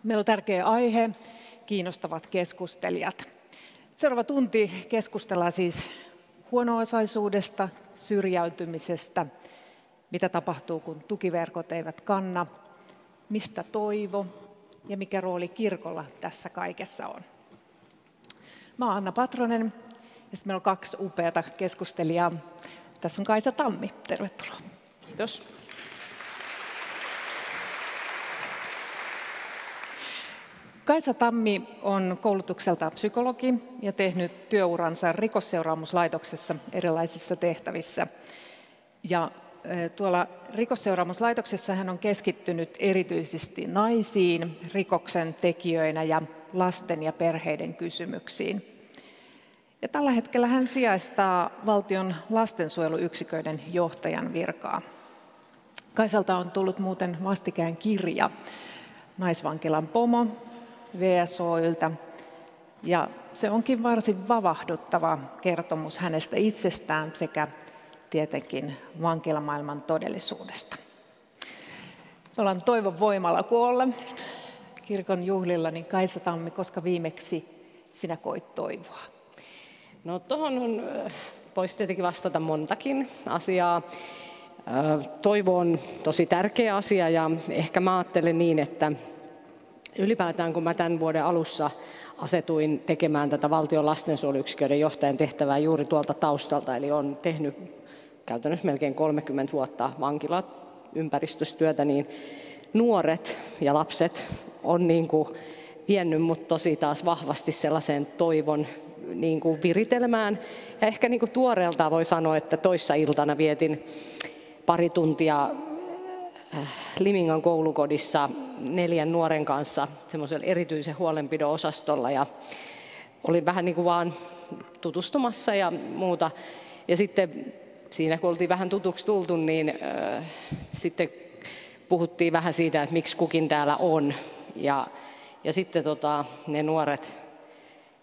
Meillä on tärkeä aihe, kiinnostavat keskustelijat. Seuraava tunti keskustellaan siis huono-osaisuudesta, syrjäytymisestä, mitä tapahtuu, kun tukiverkot eivät kanna, mistä toivo ja mikä rooli kirkolla tässä kaikessa on. Mä oon Anna Patronen ja sitten meillä on 2 upeata keskustelijaa. Tässä on Kaisa Tammi. Tervetuloa. Kiitos. Kaisa Tammi on koulutukseltaan psykologi ja tehnyt työuransa Rikosseuraamuslaitoksessa erilaisissa tehtävissä. Ja tuolla Rikosseuraamuslaitoksessa hän on keskittynyt erityisesti naisiin, rikoksen tekijöinä ja lasten ja perheiden kysymyksiin. Ja tällä hetkellä hän sijaistaa valtion lastensuojeluyksiköiden johtajan virkaa. Kaisalta on tullut muuten vastikään kirja Naisvankilan pomo VSOyltä. Ja se onkin varsin vavahduttava kertomus hänestä itsestään sekä tietenkin vankilamaailman todellisuudesta. Me ollaan Toivon voimalla koolla kirkon juhlilla, niin Kaisa Tammi, koska viimeksi sinä koit toivoa? No tuohon voisi tietenkin vastata montakin asiaa. Toivo on tosi tärkeä asia ja ehkä mä ajattelen niin, että ylipäätään kun mä tämän vuoden alussa asetuin tekemään tätä valtion lastensuojeluyksiköiden johtajan tehtävää juuri tuolta taustalta, eli olen tehnyt käytännössä melkein 30 vuotta vankilaympäristöstyötä, niin nuoret ja lapset on niin kuin vienyt mut tosi taas vahvasti sellaiseen toivon niin kuin viritelmään. Ja ehkä niin kuin tuoreeltaan voi sanoa, että toissa iltana vietin pari tuntia Limingan koulukodissa 4 nuoren kanssa semmoisella erityisen huolenpidon osastolla ja olin vähän niin kuin vaan tutustumassa ja muuta. Ja sitten siinä kun oltiin vähän tutuksi tultu, niin sitten puhuttiin vähän siitä, että miksi kukin täällä on. Ja sitten ne nuoret,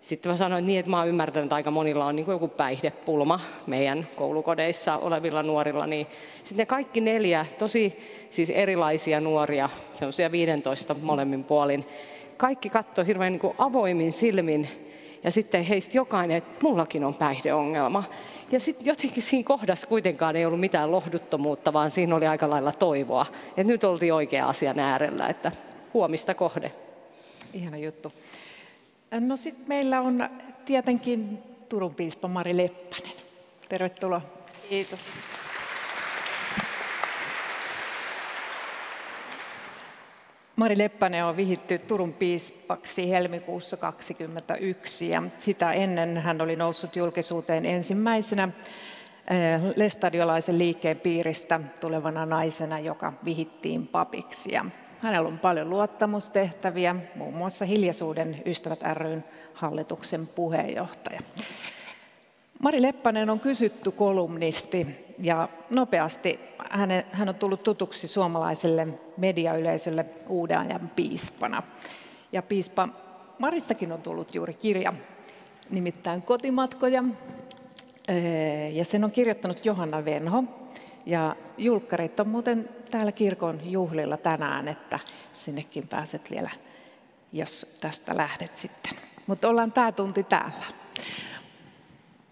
sitten mä sanoin niin, että mä oon ymmärtänyt, että aika monilla on niin kuin joku päihdepulma meidän koulukodeissa olevilla nuorilla. Niin sitten ne kaikki 4 tosi siis erilaisia nuoria, semmoisia 15 molemmin puolin, kaikki katsoi hirveän niin kuin avoimin silmin. Ja sitten heistä jokainen, että mullakin on päihdeongelma. Ja sitten jotenkin siinä kohdassa kuitenkaan ei ollut mitään lohduttomuutta, vaan siinä oli aika lailla toivoa. Että nyt oltiin oikea asian äärellä, että huomista kohde. Ihana juttu. No sitten meillä on tietenkin Turun piispa Mari Leppänen. Tervetuloa. Kiitos. Mari Leppänen on vihitty Turun piispaksi helmikuussa 2021 ja sitä ennen hän oli noussut julkisuuteen ensimmäisenä lestadiolaisen liikkeen piiristä tulevana naisena, joka vihittiin papiksi. Ja hänellä on paljon luottamustehtäviä, muun muassa Hiljaisuuden ystävät ry:n hallituksen puheenjohtaja. Mari Leppänen on kysytty kolumnisti ja nopeasti hän on tullut tutuksi suomalaiselle mediayleisölle uuden ajan piispana. Ja piispa Maristakin on tullut juuri kirja, nimittäin Kotimatkoja, ja sen on kirjoittanut Johanna Venho. Ja julkkarit on muuten täällä kirkon juhlilla tänään, että sinnekin pääset vielä, jos tästä lähdet sitten. Mutta ollaan tämä tunti täällä.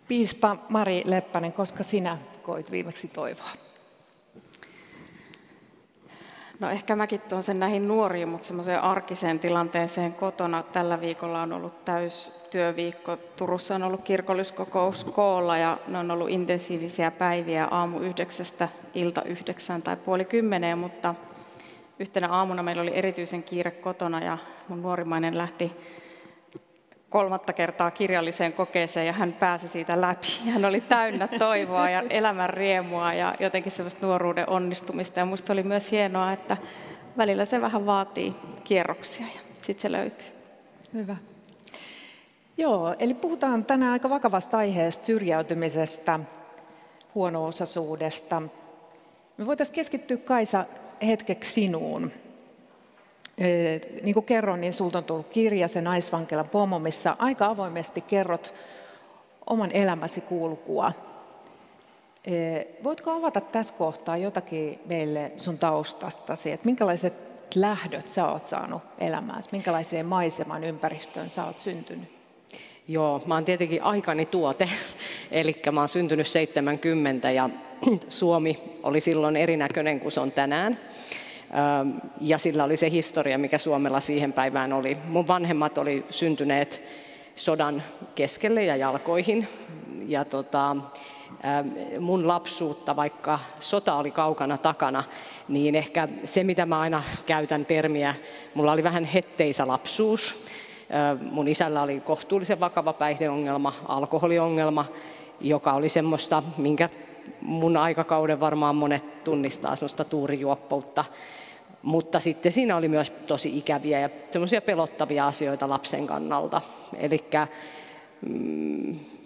Piispa Mari Leppänen, koska sinä koit viimeksi toivoa? No ehkä mäkin tuon sen näihin nuoriin, mutta semmoiseen arkiseen tilanteeseen kotona. Tällä viikolla on ollut täystyöviikko. Turussa on ollut kirkolliskokous koolla ja ne on ollut intensiivisiä päiviä aamu 9:00 ilta 9:00 tai 9:30, mutta yhtenä aamuna meillä oli erityisen kiire kotona ja mun nuorimainen lähti 3. kertaa kirjalliseen kokeeseen ja hän pääsi siitä läpi. Hän oli täynnä toivoa ja elämän riemua ja jotenkin semmoista nuoruuden onnistumista. Ja musta oli myös hienoa, että välillä se vähän vaatii kierroksia ja sitten se löytyy. Hyvä. Joo, eli puhutaan tänään aika vakavasta aiheesta, syrjäytymisestä, huono-osaisuudesta. Me voitaisiin keskittyä, Kaisa, hetkeksi sinuun. Niin kuin kerron, niin sulta on tullut kirja, se Naisvankilan pomo, missä aika avoimesti kerrot oman elämäsi kulkua. Voitko avata tässä kohtaa jotakin meille sun taustastasi, että minkälaiset lähdöt sä oot saanut elämääsi? Minkälaiseen maiseman ympäristöön sä oot syntynyt? Joo, mä oon tietenkin aikani tuote, eli mä oon syntynyt 70 ja Suomi oli silloin erinäköinen kuin se on tänään. Ja sillä oli se historia, mikä Suomella siihen päivään oli. Mun vanhemmat oli syntyneet sodan keskelle ja jalkoihin. Ja mun lapsuutta, vaikka sota oli kaukana takana, niin ehkä se, mitä mä aina käytän termiä, mulla oli vähän hetteisä lapsuus. Mun isällä oli kohtuullisen vakava päihdeongelma, alkoholiongelma, joka oli semmoista, minkä mun aikakauden varmaan monet tunnistaa, semmoista tuurijuoppoutta. Mutta sitten siinä oli myös tosi ikäviä ja semmoisia pelottavia asioita lapsen kannalta. Elikkä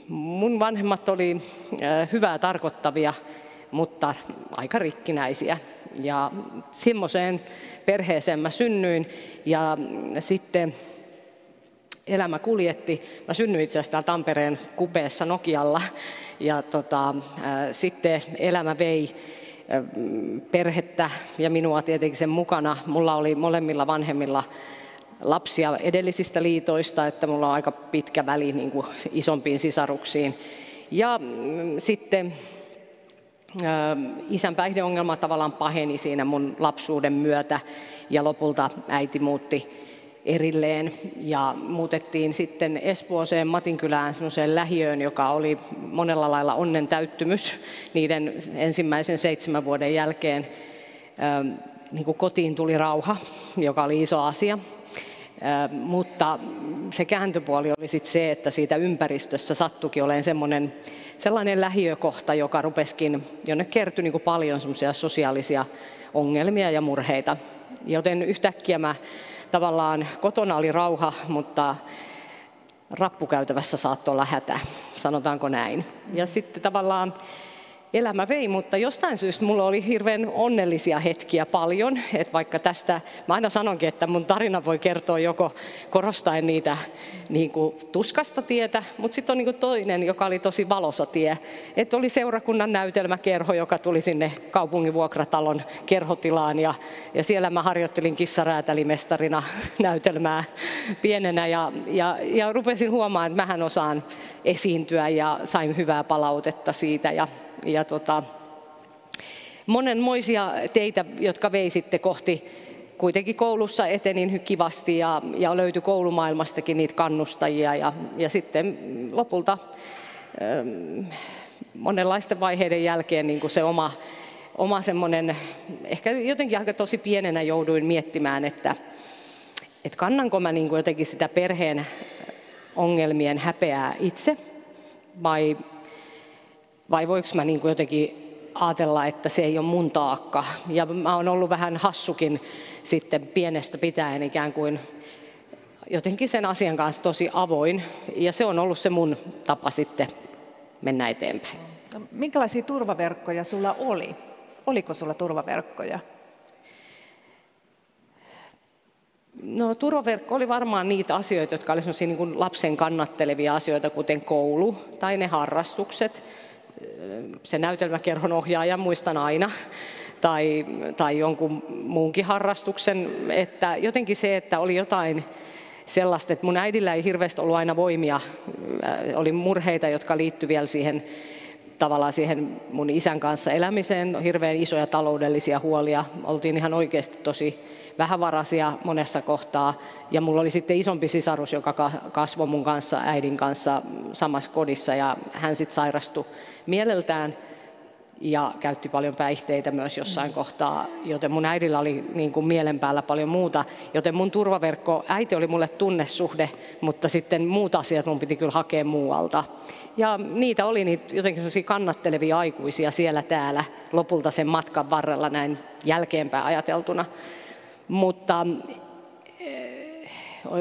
mun vanhemmat oli hyvää tarkoittavia, mutta aika rikkinäisiä. Ja semmoiseen perheeseen mä synnyin ja sitten elämä kuljetti. Mä synnyin itse asiassa täällä Tampereen kupeessa Nokialla ja sitten elämä vei perhettä ja minua tietenkin sen mukana. Mulla oli molemmilla vanhemmilla lapsia edellisistä liitoista, että mulla on aika pitkä väli niin kuin isompiin sisaruksiin. Ja sitten isän päihdeongelma tavallaan paheni siinä mun lapsuuden myötä ja lopulta äiti muutti erilleen ja muutettiin sitten Espooseen Matinkylään semmoiseen lähiöön, joka oli monella lailla onnen täyttymys niiden ensimmäisen 7 vuoden jälkeen. Niin kuin kotiin tuli rauha, joka oli iso asia, mutta se kääntöpuoli oli sitten se, että siitä ympäristössä sattuikin olemaan sellainen lähiökohta, joka rupesikin, jonne kertyi niin kuin paljon semmoisia sosiaalisia ongelmia ja murheita, joten yhtäkkiä tavallaan kotona oli rauha, mutta rappukäytävässä saattoi olla hätä, sanotaanko näin. Ja sitten tavallaan elämä vei, mutta jostain syystä mulla oli hirveän onnellisia hetkiä paljon. Että vaikka tästä, mä aina sanonkin, että mun tarina voi kertoa joko korostaen niitä niin kuin tuskasta tietä, mutta sitten on niin kuin toinen, joka oli tosi valoisa tie. Että oli seurakunnan näytelmäkerho, joka tuli sinne kaupungin vuokratalon kerhotilaan ja siellä mä harjoittelin kissaräätälimestarina näytelmää pienenä ja rupesin huomaamaan, että mähän osaan esiintyä ja sain hyvää palautetta siitä ja monenmoisia teitä, jotka vei sitten kohti, kuitenkin koulussa etenin kivasti ja löytyi koulumaailmastakin niitä kannustajia ja sitten lopulta monenlaisten vaiheiden jälkeen niin kuin se oma semmoinen, ehkä jotenkin aika tosi pienenä jouduin miettimään, että kannanko mä niin kuin jotenkin sitä perheen ongelmien häpeää itse vai voiko mä niin kuin jotenkin ajatella, että se ei ole mun taakka. Ja mä oon ollut vähän hassukin sitten pienestä pitäen ikään kuin jotenkin sen asian kanssa tosi avoin. Ja se on ollut se mun tapa sitten mennä eteenpäin. Minkälaisia turvaverkkoja sulla oli? Oliko sulla turvaverkkoja? No, turvaverkko oli varmaan niitä asioita, jotka oli sellaisia niin kuin lapsen kannattelevia asioita, kuten koulu tai ne harrastukset. Se näytelmäkerhon ohjaaja muistan aina, tai jonkun muunkin harrastuksen, että jotenkin se, että oli jotain sellaista, että mun äidillä ei hirveästi ollut aina voimia, oli murheita, jotka liittyivät vielä siihen mun isän kanssa elämiseen, hirveän isoja taloudellisia huolia, oltiin ihan oikeasti tosi vähävaraisia monessa kohtaa, ja mulla oli sitten isompi sisarus, joka kasvoi mun kanssa, äidin kanssa samassa kodissa, ja hän sitten sairastui mieleltään ja käytti paljon päihteitä myös jossain kohtaa, joten mun äidillä oli niin kuin mielen päällä paljon muuta, joten mun turvaverkko, äiti oli mulle tunnesuhde, mutta sitten muut asiat mun piti kyllä hakea muualta. Ja niitä oli jotenkin sellaisia kannattelevia aikuisia siellä täällä lopulta sen matkan varrella näin jälkeenpäin ajateltuna. Mutta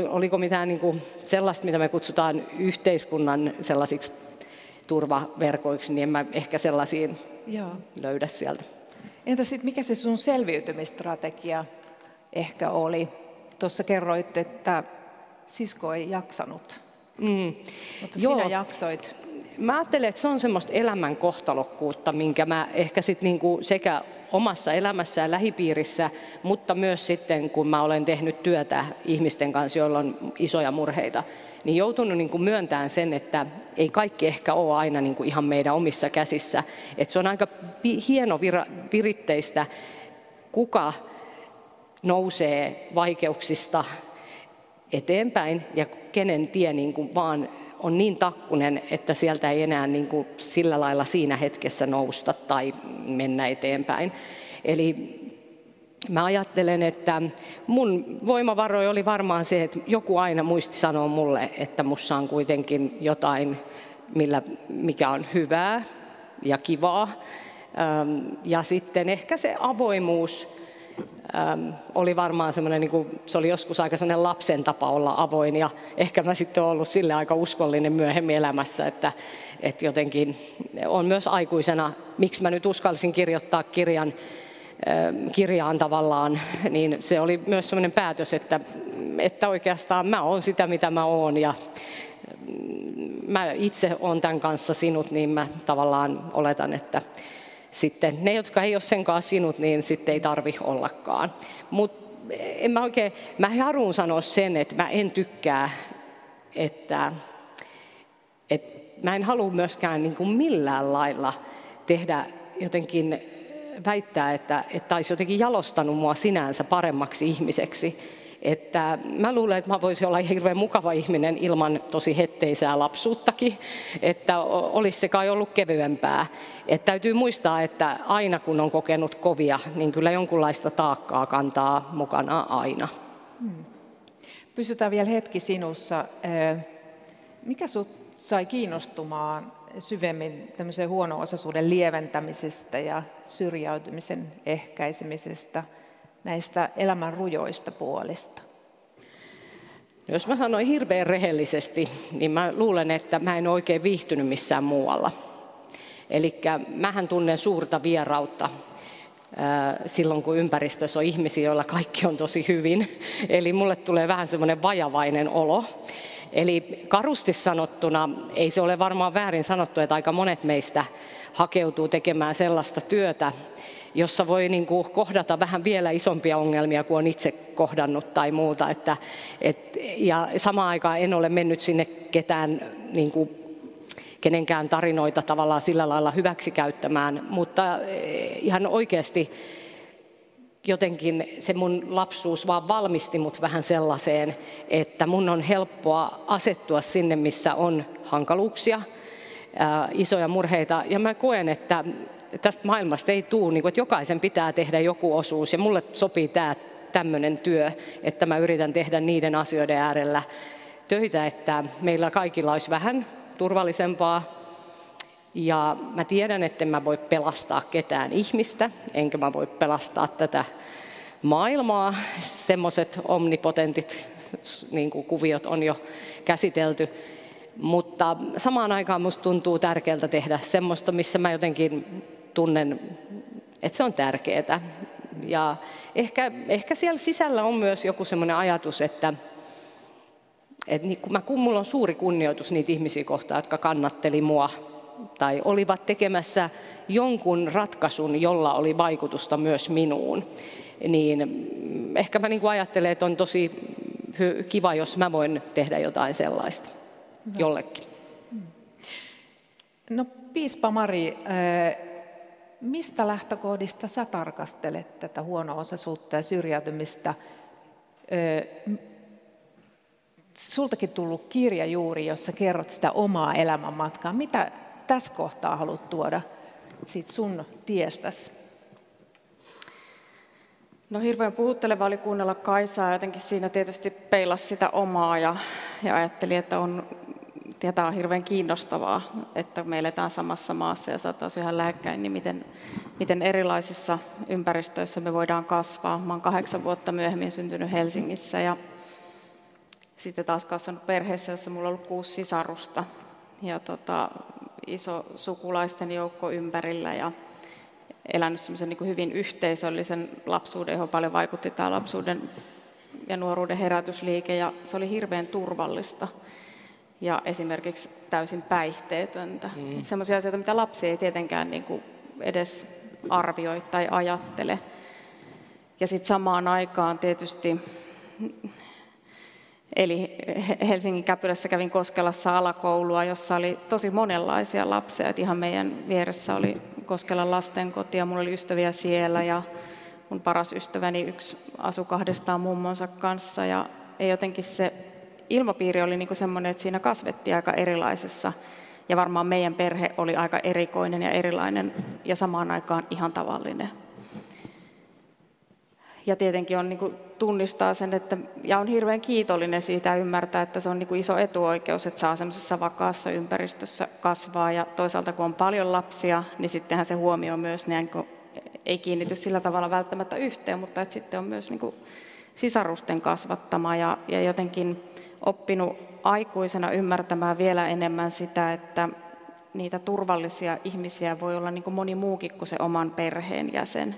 oliko mitään niin kuin sellaista, mitä me kutsutaan yhteiskunnan sellaisiksi turvaverkoiksi, niin en mä ehkä sellaisiin löydä sieltä. Entä sitten mikä se sun selviytymistrategia ehkä oli? Tuossa kerroit, että sisko ei jaksanut, mutta sinä jaksoit. mä ajattelen, että se on semmoista elämän kohtalokkuutta, minkä mä ehkä sit niinku sekä omassa elämässä ja lähipiirissä, mutta myös sitten kun mä olen tehnyt työtä ihmisten kanssa, joilla on isoja murheita, niin joutunut niinku myöntämään sen, että ei kaikki ehkä ole aina niinku ihan meidän omissa käsissä. Et se on aika hieno viritteistä, kuka nousee vaikeuksista eteenpäin ja kenen tie niin kuin vaan on niin takkunen, että sieltä ei enää niin kuin sillä lailla siinä hetkessä nousta tai mennä eteenpäin. Eli mä ajattelen, että mun voimavaroja oli varmaan se, että joku aina muisti sanoa mulle, että musta on kuitenkin jotain, mikä on hyvää ja kivaa. Ja sitten ehkä se avoimuus oli varmaan semmoinen, niin kuin, se oli joskus aika semmoinen lapsen tapa olla avoin, ja ehkä mä sitten olen ollut sille aika uskollinen myöhemmin elämässä, että jotenkin on myös aikuisena, miksi mä nyt uskalsin kirjoittaa kirjaan tavallaan, niin se oli myös semmoinen päätös, että oikeastaan mä oon sitä, mitä mä oon, ja mä itse oon tämän kanssa sinut, niin mä tavallaan oletan, että sitten ne, jotka ei ole sen kanssa sinut, niin sitten ei tarvi ollakaan. Mutta mä haluan sanoa sen, että mä en tykkää, että mä en halua myöskään niin kuin millään lailla tehdä jotenkin väittää, että olisi jotenkin jalostanut mua sinänsä paremmaksi ihmiseksi. Että mä luulen, että mä voisin olla hirveän mukava ihminen ilman tosi hetteisää lapsuuttakin, että olisi se kai ollut kevyempää. Että täytyy muistaa, että aina kun on kokenut kovia, niin kyllä jonkunlaista taakkaa kantaa mukana aina. Pysytään vielä hetki sinussa. Mikä sut sai kiinnostumaan syvemmin tämmöisen huono-osaisuuden lieventämisestä ja syrjäytymisen ehkäisemisestä, näistä elämän rujoista puolista? Jos mä sanoin hirveän rehellisesti, niin mä luulen, että mä en oikein viihtynyt missään muualla. Eli mähän tunnen suurta vierautta silloin, kun ympäristössä on ihmisiä, joilla kaikki on tosi hyvin. Eli mulle tulee vähän semmoinen vajavainen olo. Eli karusti sanottuna, ei se ole varmaan väärin sanottu, että aika monet meistä hakeutuu tekemään sellaista työtä, jossa voi niin kuin kohdata vähän vielä isompia ongelmia kuin on itse kohdannut tai muuta. Ja samaan aikaan en ole mennyt sinne ketään, niin kuin, kenenkään tarinoita tavallaan sillä lailla hyväksikäyttämään, mutta ihan oikeasti jotenkin se mun lapsuus vaan valmisti mut vähän sellaiseen, että mun on helppoa asettua sinne, missä on hankaluuksia, isoja murheita, ja mä koen, että tästä maailmasta ei tule, niin kuin, että jokaisen pitää tehdä joku osuus, ja mulle sopii tämmöinen työ, että mä yritän tehdä niiden asioiden äärellä töitä, että meillä kaikilla olisi vähän turvallisempaa. Ja mä tiedän, että mä voi pelastaa ketään ihmistä, enkä mä voi pelastaa tätä maailmaa. Semmoiset omnipotentit niin kuin kuviot on jo käsitelty. Mutta samaan aikaan musta tuntuu tärkeältä tehdä semmoista, missä mä jotenkin tunnen, että se on tärkeää. Ja ehkä siellä sisällä on myös joku semmoinen ajatus, että kun mulla on suuri kunnioitus niitä ihmisiä kohtaan, jotka kannatteli mua tai olivat tekemässä jonkun ratkaisun, jolla oli vaikutusta myös minuun, niin ehkä mä ajattelen, että on tosi kiva, jos mä voin tehdä jotain sellaista jollekin. No piispa Mari, mistä lähtökohdista sä tarkastelet tätä huono-osaisuutta ja syrjäytymistä? Sultakin tullut kirja juuri, jossa kerrot sitä omaa elämänmatkaa. Mitä tässä kohtaa haluat tuoda siitä sun tiestäsi? No hirveän puhutteleva oli kuunnella Kaisaa, jotenkin siinä tietysti peilasi sitä omaa ja ajatteli, että tämä on hirveän kiinnostavaa, että me eletään samassa maassa ja saataisiin ihan lähekkäin, niin miten erilaisissa ympäristöissä me voidaan kasvaa. Mä olen 8 vuotta myöhemmin syntynyt Helsingissä ja sitten taas kasvanut perheessä, jossa mulla on ollut 6 sisarusta ja iso sukulaisten joukko ympärillä ja elänyt semmoisen niin kuin hyvin yhteisöllisen lapsuuden, johon paljon vaikutti tämä lapsuuden ja nuoruuden herätysliike, ja se oli hirveän turvallista. ja esimerkiksi täysin päihteetöntä. Sellaisia asioita, mitä lapsi ei tietenkään niin kuin edes arvioi tai ajattele. Ja sitten samaan aikaan tietysti, eli Helsingin Käpylässä kävin Koskelassa alakoulua, jossa oli tosi monenlaisia lapsia. Et ihan meidän vieressä oli Koskelan lastenkoti ja mulla oli ystäviä siellä ja mun paras ystäväni yksi asui kahdestaan mummonsa kanssa. Ja jotenkin se ilmapiiri oli niinku semmoinen, että siinä kasvettiin aika erilaisessa. Ja varmaan meidän perhe oli aika erikoinen ja erilainen ja samaan aikaan ihan tavallinen. Ja tietenkin on niin tunnistaa sen, ja on hirveän kiitollinen siitä ja ymmärtää, että se on niin iso etuoikeus, että saa semmoisessa vakaassa ympäristössä kasvaa. Ja toisaalta kun on paljon lapsia, niin sittenhän se huomio myös niin ei kiinnity sillä tavalla välttämättä yhteen, mutta että sitten on myös niin sisarusten kasvattama ja jotenkin oppinut aikuisena ymmärtämään vielä enemmän sitä, että niitä turvallisia ihmisiä voi olla niin kuin moni muukin kuin se oman perheen jäsen.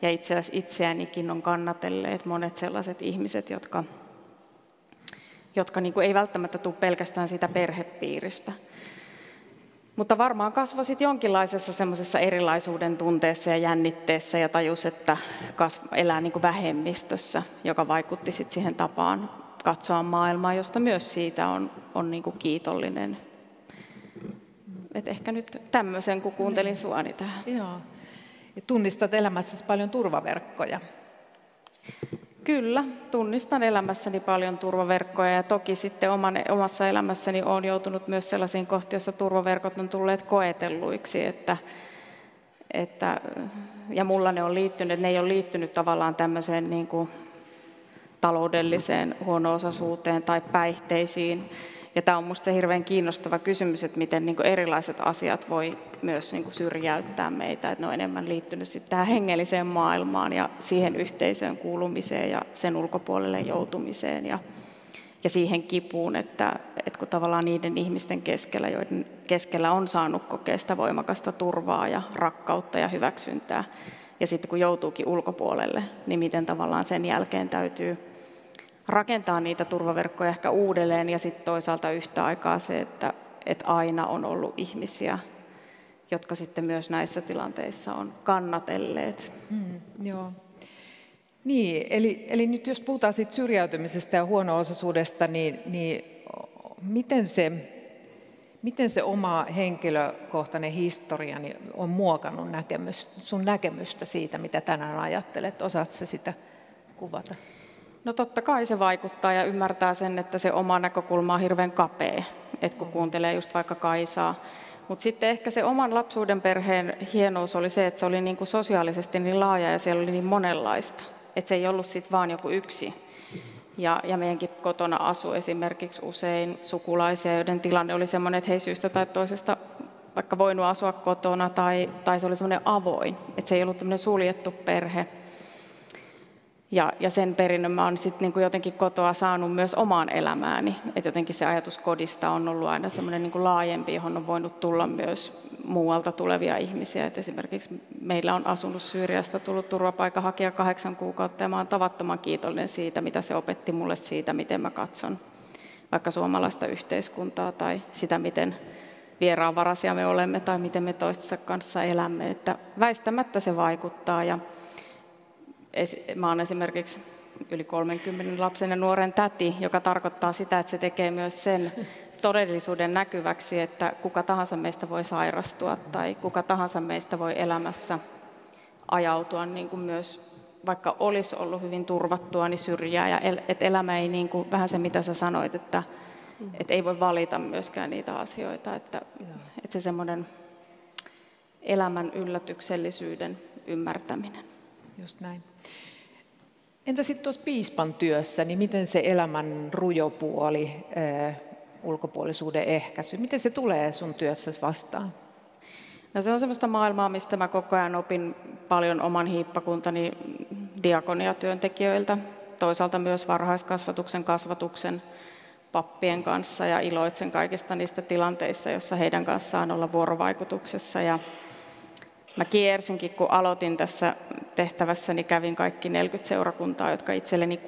Ja itse asiassa itseänikin on kannatelleet monet sellaiset ihmiset, jotka niin kuin ei välttämättä tule pelkästään siitä perhepiiristä. Mutta varmaan kasvoi sitten jonkinlaisessa semmoisessa erilaisuuden tunteessa ja jännitteessä ja tajusi, että elää niin kuin vähemmistössä, joka vaikutti sitten siihen tapaan katsoa maailmaa, josta myös siitä on niin kuin kiitollinen. Et ehkä nyt tämmöisen, kun kuuntelin suani tähän. Joo. Ja tunnistat elämässäsi paljon turvaverkkoja. Kyllä, tunnistan elämässäni paljon turvaverkkoja ja toki sitten omassa elämässäni olen joutunut myös sellaisiin kohtiin, joissa turvaverkot on tulleet koetelluiksi, ja mulla ne on liittynyt, ne ei ole liittynyt tavallaan tämmöiseen niin kuin taloudelliseen huono-osaisuuteen tai päihteisiin. Ja tämä on minusta se hirveän kiinnostava kysymys, että miten niin kuin erilaiset asiat voi myös niin kuin syrjäyttää meitä. Että ne on enemmän liittynyt sitten tähän hengelliseen maailmaan ja siihen yhteisöön kuulumiseen ja sen ulkopuolelle joutumiseen ja siihen kipuun, että kun tavallaan niiden ihmisten keskellä, joiden keskellä on saanut kokea sitä voimakasta turvaa ja rakkautta ja hyväksyntää, ja sitten kun joutuukin ulkopuolelle, niin miten tavallaan sen jälkeen täytyy rakentaa niitä turvaverkkoja ehkä uudelleen ja sitten toisaalta yhtä aikaa se, että aina on ollut ihmisiä, jotka sitten myös näissä tilanteissa on kannatelleet. Joo. Niin, eli nyt jos puhutaan siitä syrjäytymisestä ja huono-osaisuudesta, niin miten se oma henkilökohtainen historiani on muokannut sun näkemystä siitä, mitä tänään ajattelet? Osaatko sä sitä kuvata? No totta kai se vaikuttaa ja ymmärtää sen, että se oma näkökulma on hirveän kapea, että kun kuuntelee just vaikka Kaisaa. Mutta sitten ehkä se oman lapsuuden perheen hienous oli se, että se oli niin kuin sosiaalisesti niin laaja ja siellä oli niin monenlaista. Että se ei ollut sitten vaan joku yksi. Ja meidänkin kotona asui esimerkiksi usein sukulaisia, joiden tilanne oli sellainen, että he syystä tai toisesta vaikka voinut asua kotona tai se oli sellainen avoin. Että se ei ollut tämmöinen suljettu perhe. Ja sen perinnön mä oon sitten niin kuin jotenkin kotoa saanut myös omaan elämääni. Että jotenkin se ajatus kodista on ollut aina semmoinen niin kuin laajempi, johon on voinut tulla myös muualta tulevia ihmisiä. Et esimerkiksi meillä on asunut Syyriasta tullut turvapaikanhakija 8 kuukautta ja mä oon tavattoman kiitollinen siitä, mitä se opetti mulle siitä, miten mä katson vaikka suomalaista yhteiskuntaa tai sitä, miten vieraanvaraisia me olemme tai miten me toistensa kanssa elämme. Että väistämättä se vaikuttaa. Ja mä olen esimerkiksi yli 30 lapsen ja nuoren täti, joka tarkoittaa sitä, että se tekee myös sen todellisuuden näkyväksi, että kuka tahansa meistä voi sairastua tai kuka tahansa meistä voi elämässä ajautua niin kuin myös, vaikka olisi ollut hyvin turvattua, niin syrjää. Ja että elämä ei, niin kuin, vähän se mitä sä sanoit, että ei voi valita myöskään niitä asioita. Että se semmoinen elämän yllätyksellisyyden ymmärtäminen. Just näin. Entä sitten tuossa piispan työssä, niin miten se elämän rujo puoli, ulkopuolisuuden ehkäisy, miten se tulee sun työssäsi vastaan? No se on semmoista maailmaa, mistä mä koko ajan opin paljon oman hiippakuntani diakoniatyöntekijöiltä, toisaalta myös varhaiskasvatuksen pappien kanssa ja iloitsen kaikista niistä tilanteista, joissa heidän kanssaan olla vuorovaikutuksessa. Ja mä kiersinkin, kun aloitin tässä tehtävässäni, kävin kaikki 40 seurakuntaa, jotka itselleni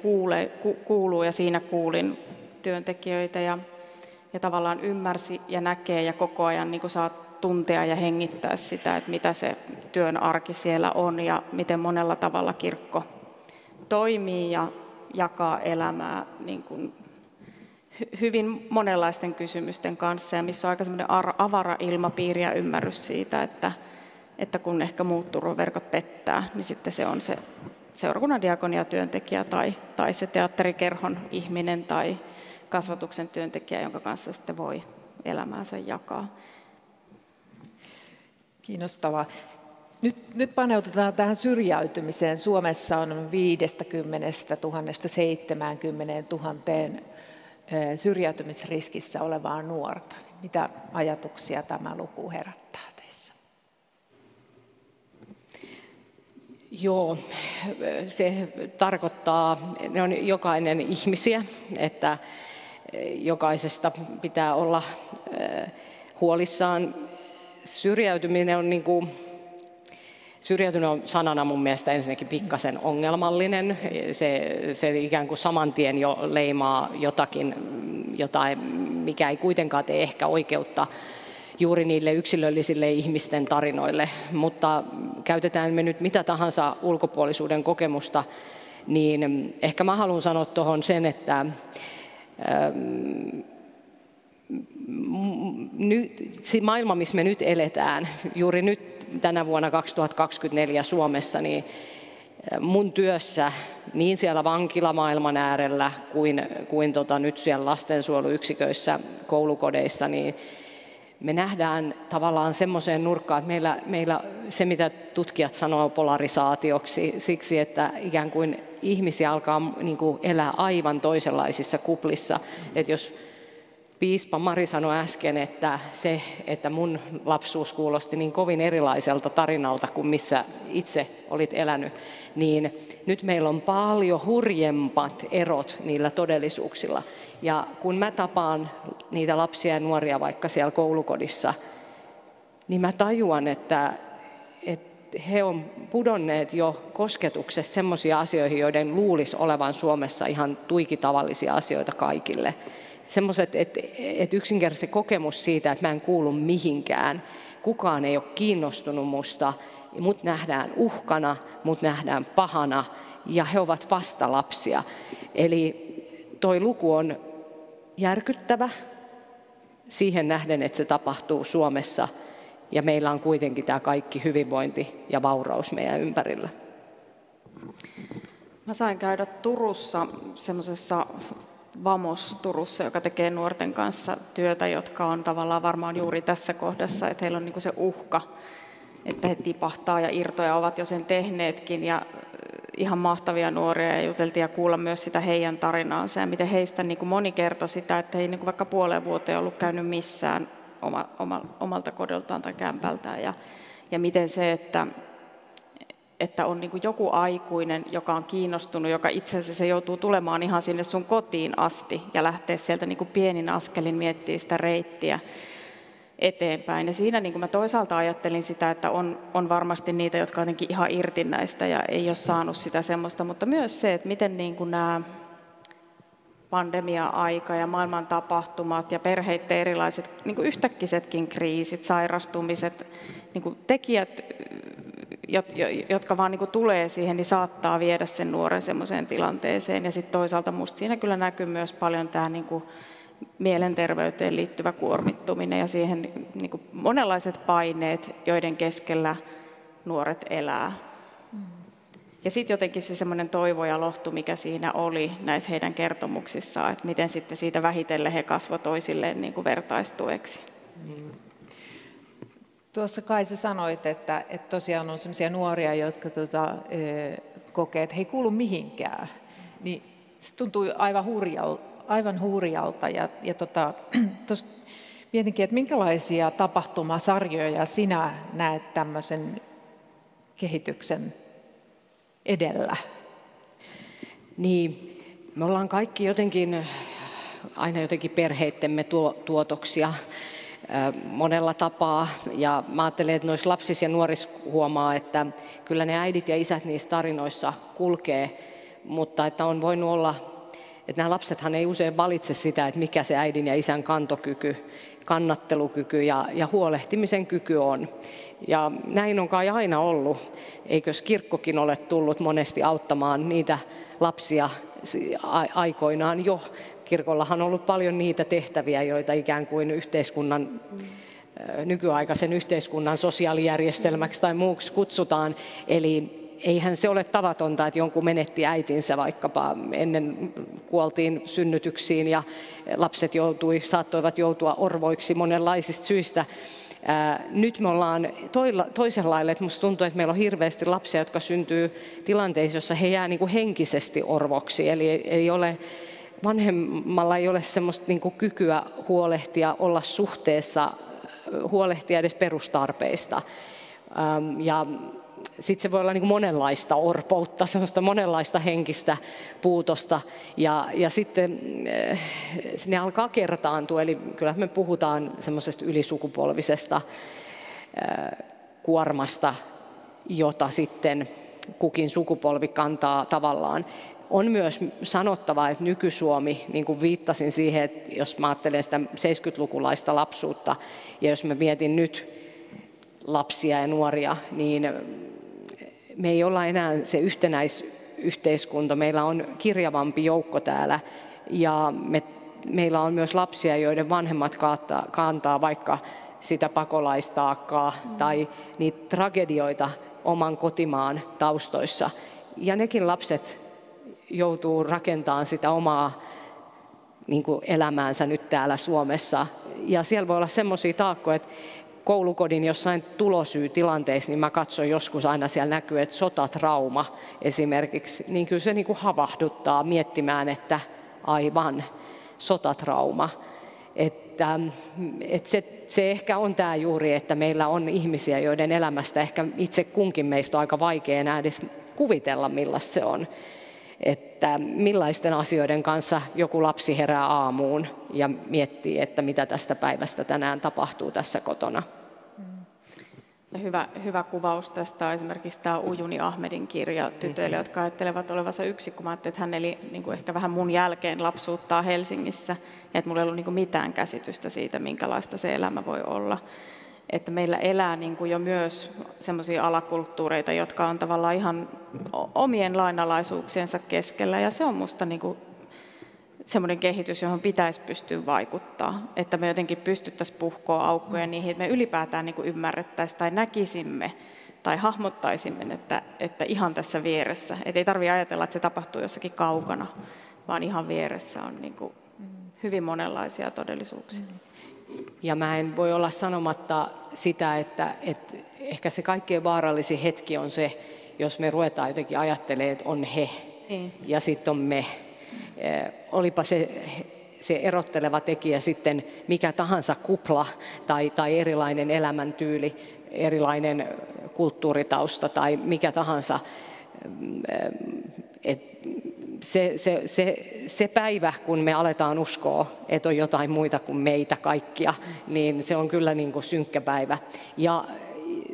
kuuluu ja siinä kuulin työntekijöitä. Ja tavallaan ymmärsi ja näkee ja koko ajan niin kuin saa tuntea ja hengittää sitä, että mitä se työn arki siellä on ja miten monella tavalla kirkko toimii ja jakaa elämää niin kuin hyvin monenlaisten kysymysten kanssa ja missä on aika semmoinen avara ilmapiiri ja ymmärrys siitä, että kun ehkä muut turvaverkot pettää, niin sitten se on se seurakunnan diakoniatyöntekijä tai se teatterikerhon ihminen tai kasvatuksen työntekijä, jonka kanssa sitten voi elämäänsä jakaa. Kiinnostavaa. Nyt paneutetaan tähän syrjäytymiseen. Suomessa on 50 000 70 000 syrjäytymisriskissä olevaa nuorta. Mitä ajatuksia tämä luku herättää teissä? Joo, se tarkoittaa, ne on jokainen ihmisiä, että jokaisesta pitää olla huolissaan. Syrjäytyminen on syrjäytyminen on sanana mun mielestä ensinnäkin pikkasen ongelmallinen. Se ikään kuin saman tien jo leimaa jotain, mikä ei kuitenkaan tee ehkä oikeutta juuri niille yksilöllisille ihmisten tarinoille. Mutta käytetään me nyt mitä tahansa ulkopuolisuuden kokemusta, niin ehkä mä haluan sanoa tuohon sen, että maailma, missä me nyt eletään, juuri nyt tänä vuonna 2024 Suomessa, niin mun työssä niin siellä vankilamaailman äärellä kuin nyt siellä lastensuojeluyksiköissä, koulukodeissa, niin me nähdään tavallaan semmoiseen nurkkaan, että meillä se, mitä tutkijat sanoo polarisaatioksi, siksi, että ikään kuin ihmisiä alkaa niin kuin elää aivan toisenlaisissa kuplissa. Että jos piispa Mari sanoi äsken, että se, että mun lapsuus kuulosti niin kovin erilaiselta tarinalta kuin missä itse olit elänyt, niin nyt meillä on paljon hurjemmat erot niillä todellisuuksilla. Ja kun mä tapaan niitä lapsia ja nuoria vaikka siellä koulukodissa, niin mä tajuan, että he on pudonneet jo kosketuksessa semmoisia asioihin, joiden luulisi olevan Suomessa ihan tuikitavallisia asioita kaikille. Semmoiset, että yksinkertaisesti kokemus siitä, että mä en kuulu mihinkään, kukaan ei ole kiinnostunut musta, mut nähdään uhkana, mut nähdään pahana ja he ovat vasta lapsia. Eli toi luku on järkyttävä siihen nähden, että se tapahtuu Suomessa ja meillä on kuitenkin tämä kaikki hyvinvointi ja vauraus meidän ympärillä. Mä sain käydä Turussa semmoisessa Vamos Turussa, joka tekee nuorten kanssa työtä, jotka on tavallaan varmaan juuri tässä kohdassa, että heillä on niinku se uhka, että he tipahtaa ja irtoja ovat jo sen tehneetkin ja ihan mahtavia nuoria ja juteltiin ja kuulla myös sitä heidän tarinaansa ja miten heistä niin moni kertoi sitä, että he ei niin vaikka puoleen vuoteen ollut käynyt missään omalta kodiltaan tai kämpältään ja miten se, että on niin joku aikuinen, joka on kiinnostunut, joka itse asiassa se joutuu tulemaan ihan sinne sun kotiin asti ja lähtee sieltä niin pienin askelin miettimään sitä reittiä eteenpäin. Ja siinä niin mä toisaalta ajattelin sitä, että on varmasti niitä, jotka on jotenkin ihan irti näistä ja ei ole saanut sitä semmoista, mutta myös se, että miten niin nämä pandemia-aika ja maailman tapahtumat ja perheiden erilaiset niin yhtäkkisetkin kriisit, sairastumiset, niin tekijät, jotka vaan niin tulee siihen, niin saattaa viedä sen nuoren semmoiseen tilanteeseen. Ja sitten toisaalta musta siinä kyllä näkyy myös paljon tämä niin mielenterveyteen liittyvä kuormittuminen ja siihen niin monenlaiset paineet, joiden keskellä nuoret elää. Ja sitten jotenkin se semmoinen toivo ja lohtu, mikä siinä oli näissä heidän kertomuksissaan, että miten sitten siitä vähitellen he kasvoi toisilleen niin kuin vertaistueksi. Tuossa Kai sä sanoit, että tosiaan on sellaisia nuoria, jotka kokee, että he ei kuulu mihinkään. Niin se tuntuu aivan hurjalta. Tuossa mietinkin, että minkälaisia tapahtumasarjoja sinä näet tämmöisen kehityksen edellä? Niin, me ollaan kaikki aina jotenkin perheittemme tuotoksia monella tapaa. Ja mä ajattelen, että noissa lapsissa ja nuorissa huomaa, että kyllä ne äidit ja isät niissä tarinoissa kulkee, mutta että on voinut olla Että nämä lapsethan ei usein valitse sitä, että mikä se äidin ja isän kantokyky, kannattelukyky ja huolehtimisen kyky on. Ja näin on kai aina ollut. Eikös kirkkokin ole tullut monesti auttamaan niitä lapsia aikoinaan jo. Kirkollahan on ollut paljon niitä tehtäviä, joita ikään kuin nykyaikaisen yhteiskunnan sosiaalijärjestelmäksi tai muuksi kutsutaan. Eli eihän se ole tavatonta, että jonkun menetti äitinsä vaikkapa ennen kuoltiin synnytyksiin ja lapset saattoivat joutua orvoiksi monenlaisista syistä. Nyt me ollaan toisenlailla, että musta tuntuu, että meillä on hirveästi lapsia, jotka syntyy tilanteissa, jossa he jää niin kuin henkisesti orvoksi. Eli ei ole, vanhemmalla ei ole semmoista niin kuin kykyä huolehtia, olla suhteessa, huolehtia edes perustarpeista. Ja sitten se voi olla niin kuin monenlaista orpoutta, semmoista monenlaista henkistä puutosta. Ja sitten ne alkaa kertaantua, eli kyllä me puhutaan semmoisesta ylisukupolvisesta kuormasta, jota sitten kukin sukupolvi kantaa tavallaan. On myös sanottava, että nyky-Suomi, niin kuin viittasin siihen, että jos mä ajattelen sitä 70-lukulaista lapsuutta, ja jos mä mietin nyt lapsia ja nuoria, niin me ei olla enää se yhtenäisyhteiskunta. Meillä on kirjavampi joukko täällä, ja meillä on myös lapsia, joiden vanhemmat kantaa vaikka sitä pakolaistaakkaa tai niitä tragedioita oman kotimaan taustoissa. Ja nekin lapset joutuu rakentamaan sitä omaa niin kuin elämäänsä nyt täällä Suomessa. Ja siellä voi olla semmoisia taakkoja, että koulukodin jossain tulosyytilanteissa, niin mä katson joskus aina siellä näkyy, että sotatrauma esimerkiksi, niin kyllä se niin kuin havahduttaa miettimään, että aivan sotatrauma. Että se ehkä on tämä juuri, että meillä on ihmisiä, joiden elämästä ehkä itse kunkin meistä on aika vaikea enää edes kuvitella, millaista se on. Että millaisten asioiden kanssa joku lapsi herää aamuun ja miettii, että mitä tästä päivästä tänään tapahtuu tässä kotona. Ja hyvä kuvaus tästä on esimerkiksi tämä Ujuni Ahmedin kirja tytöille, jotka ajattelevat olevansa yksin, kun mä ajattelin, että hän eli niin kuin ehkä vähän mun jälkeen lapsuuttaa Helsingissä, ja että mulla ei ollut niin kuin mitään käsitystä siitä, minkälaista se elämä voi olla. Että meillä elää niin kuin jo myös semmoisia alakulttuureita, jotka on tavallaan ihan omien lainalaisuuksiensa keskellä, ja se on musta niin kuin semmoinen kehitys, johon pitäisi pystyä vaikuttaa, että me jotenkin pystyttäisiin puhkoa aukkoja niihin, että me ylipäätään niin kuin ymmärrettäisiin tai näkisimme tai hahmottaisimme, että ihan tässä vieressä, että ei tarvitse ajatella, että se tapahtuu jossakin kaukana, vaan ihan vieressä on niin kuin hyvin monenlaisia todellisuuksia. Ja mä en voi olla sanomatta sitä, että ehkä se kaikkein vaarallisin hetki on se, jos me ruvetaan jotenkin ajattelemaan, että on he ja sitten on me. Olipa se erotteleva tekijä sitten mikä tahansa kupla tai erilainen elämäntyyli, erilainen kulttuuritausta tai mikä tahansa. Se päivä, kun me aletaan uskoa, että on jotain muita kuin meitä kaikkia, niin se on kyllä niin kuin synkkä päivä. Ja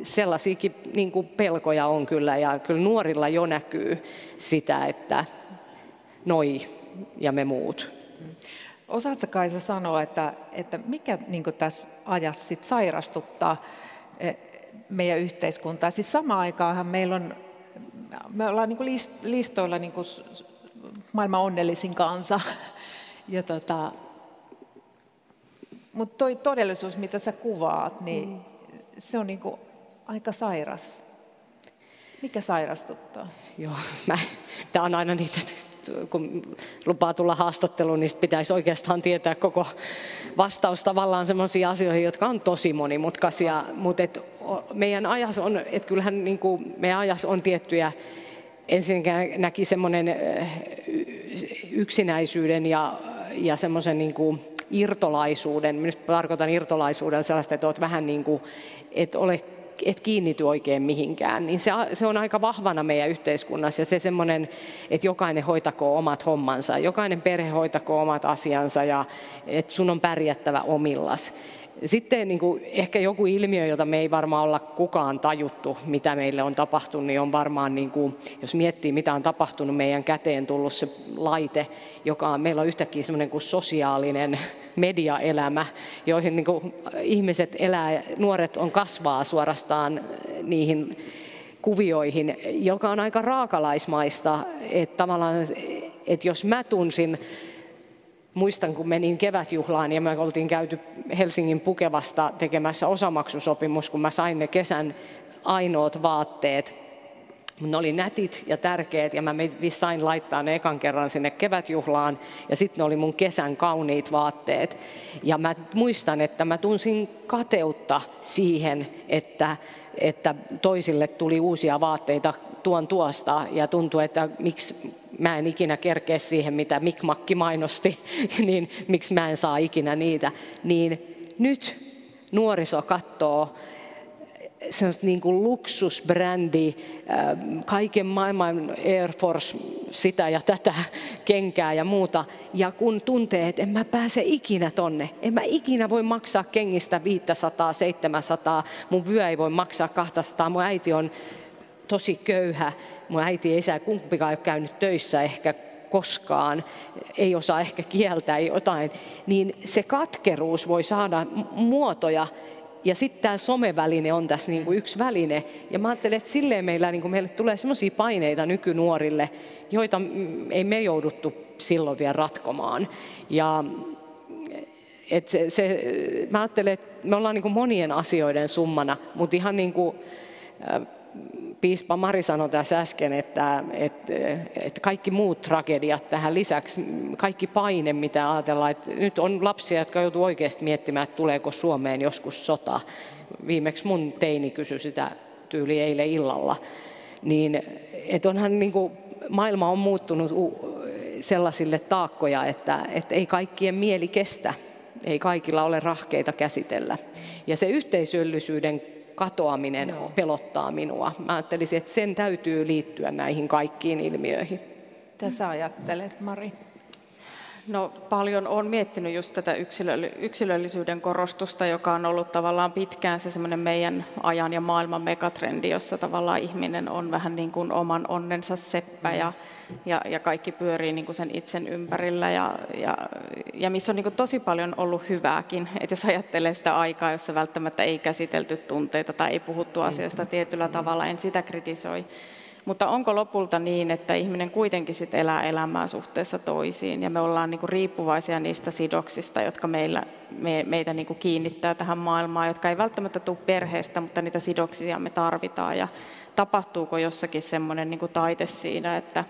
sellaisiakin niin kuin pelkoja on kyllä, ja kyllä nuorilla jo näkyy sitä, että noi ja me muut. Osaatko Kaisa sanoa, että mikä niin kuin tässä ajassa sit sairastuttaa meidän yhteiskuntaa? Siis samaan aikaanhan me ollaan niin kuin listoilla niin kuin maailman onnellisin kansa. Mutta toi todellisuus, mitä sä kuvaat, niin se on niin kuin aika sairas. Mikä sairastuttaa? Joo, tämä on aina niitä, kun lupaa tulla haastatteluun, niin pitäisi oikeastaan tietää koko vastaus tavallaan sellaisiin asioihin, jotka on tosi monimutkaisia, mutta meidän ajassa on, että kyllähän niin kuin meidän ajassa on tiettyjä, ensinnäkin näki semmoinen yksinäisyyden ja semmoisen niin kuin irtolaisuuden, minä tarkoitan irtolaisuuden sellaista, että olet vähän niin kuin, et kiinnity oikein mihinkään, niin se on aika vahvana meidän yhteiskunnassa, ja se semmoinen, että jokainen hoitakoo omat hommansa, jokainen perhe hoitakoo omat asiansa, ja että sun on pärjättävä omillas. Sitten niin kuin ehkä joku ilmiö, jota me ei varmaan olla kukaan tajuttu, mitä meille on tapahtunut, niin on varmaan, niin kuin, jos miettii mitä on tapahtunut, meidän käteen tullut se laite, joka on, meillä on yhtäkkiä semmoinen kuin sosiaalinen mediaelämä, joihin niin kuin ihmiset elää, nuoret kasvaa suorastaan niihin kuvioihin, joka on aika raakalaismaista, että tavallaan, että jos mä tunsin, muistan, kun menin kevätjuhlaan ja me oltiin käyty Helsingin Pukevasta tekemässä osamaksusopimus, kun mä sain ne kesän ainoat vaatteet. Ne oli nätit ja tärkeät ja mä sain laittaa ne ekan kerran sinne kevätjuhlaan ja sitten ne oli mun kesän kauniit vaatteet. Ja mä muistan, että mä tunsin kateutta siihen, että toisille tuli uusia vaatteita tuosta ja tuntui, että miksi mä en ikinä kerkeä siihen, mitä Mikmakki mainosti, niin miksi mä en saa ikinä niitä. Niin nyt nuoriso katsoo sellaista niin kuin luksusbrändi, kaiken maailman Air Force, sitä ja tätä kenkää ja muuta. Ja kun tuntee, että en mä pääse ikinä tonne, en mä ikinä voi maksaa kengistä 500, 700, mun vyö ei voi maksaa 200, mun äiti on tosi köyhä, mun äiti ja isä kumpikaan ei ole käynyt töissä ehkä koskaan, ei osaa ehkä kieltää jotain, niin se katkeruus voi saada muotoja. Ja sitten tämä someväline on tässä niinku yksi väline. Ja mä ajattelen, että silleen meille tulee sellaisia paineita nykynuorille, joita ei me jouduttu silloin vielä ratkomaan. Ja mä ajattelen, että me ollaan niinku monien asioiden summana, mutta ihan niin kuin piispa Mari sanoi tässä äsken, että kaikki muut tragediat tähän lisäksi, kaikki paine, mitä ajatellaan, että nyt on lapsia, jotka joutuu oikeasti miettimään, että tuleeko Suomeen joskus sota. Viimeksi mun teini kysyi sitä tyyli eilen illalla. Niin, että onhan niin kuin, maailma on muuttunut sellaisille taakkoja, että ei kaikkien mieli kestä, ei kaikilla ole rahkeita käsitellä. Ja se yhteisöllisyyden katoaminen pelottaa minua. Mä ajattelisin, että sen täytyy liittyä näihin kaikkiin ilmiöihin. Mitä sä ajattelet, Mari? No paljon olen miettinyt just tätä yksilöllisyyden korostusta, joka on ollut tavallaan pitkään se semmoinen meidän ajan ja maailman megatrendi, jossa tavallaan ihminen on vähän niin kuin oman onnensa seppä ja kaikki pyörii niin kuin sen itsen ympärillä ja missä on niin kuin tosi paljon ollut hyvääkin. Että jos ajattelee sitä aikaa, jossa välttämättä ei käsitelty tunteita tai ei puhuttu asioista tietyllä tavalla, en sitä kritisoi. Mutta onko lopulta niin, että ihminen kuitenkin sit elää elämää suhteessa toisiin ja me ollaan niinku riippuvaisia niistä sidoksista, jotka meitä niinku kiinnittää tähän maailmaan, jotka ei välttämättä tule perheestä, mutta niitä sidoksia me tarvitaan. Ja tapahtuuko jossakin semmoinen niinku taite siinä, että